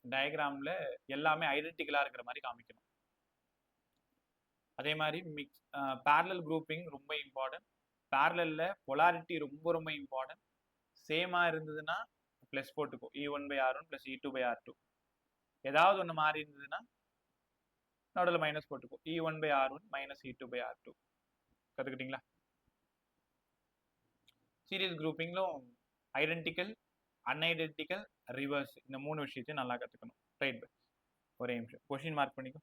டயக்ராமில் எல்லாமே ஐடென்டிக்கலாக இருக்கிற மாதிரி காமிக்கணும். அதே மாதிரி பேரலல் குரூப்பிங் ரொம்ப இம்பார்ட்டன்ட். பேரலில் பொலாரிட்டி ரொம்ப ரொம்ப இம்பார்ட்டன்ட். சேமாக இருந்ததுன்னா ப்ளஸ் போட்டுக்கோ, E1 by R1 plus E2 by R2. ஏதாவது ஒன்று மாறி இருந்ததுன்னா நடுவில் மைனஸ் போட்டுக்கோ, E1 by R1 minus E2 by R2. கற்றுக்கிட்டீங்களா? சீரியஸ் குரூப்பிங்லும் ஐடென்டிக்கல், அன்ஐடென்டிக்கல், ரிவர்ஸ் இந்த 3 விஷயத்தையும் நல்லா கற்றுக்கணும். Right bye. ஒரே நிமிஷம் கொஷின் மார்க் பண்ணிக்கோ.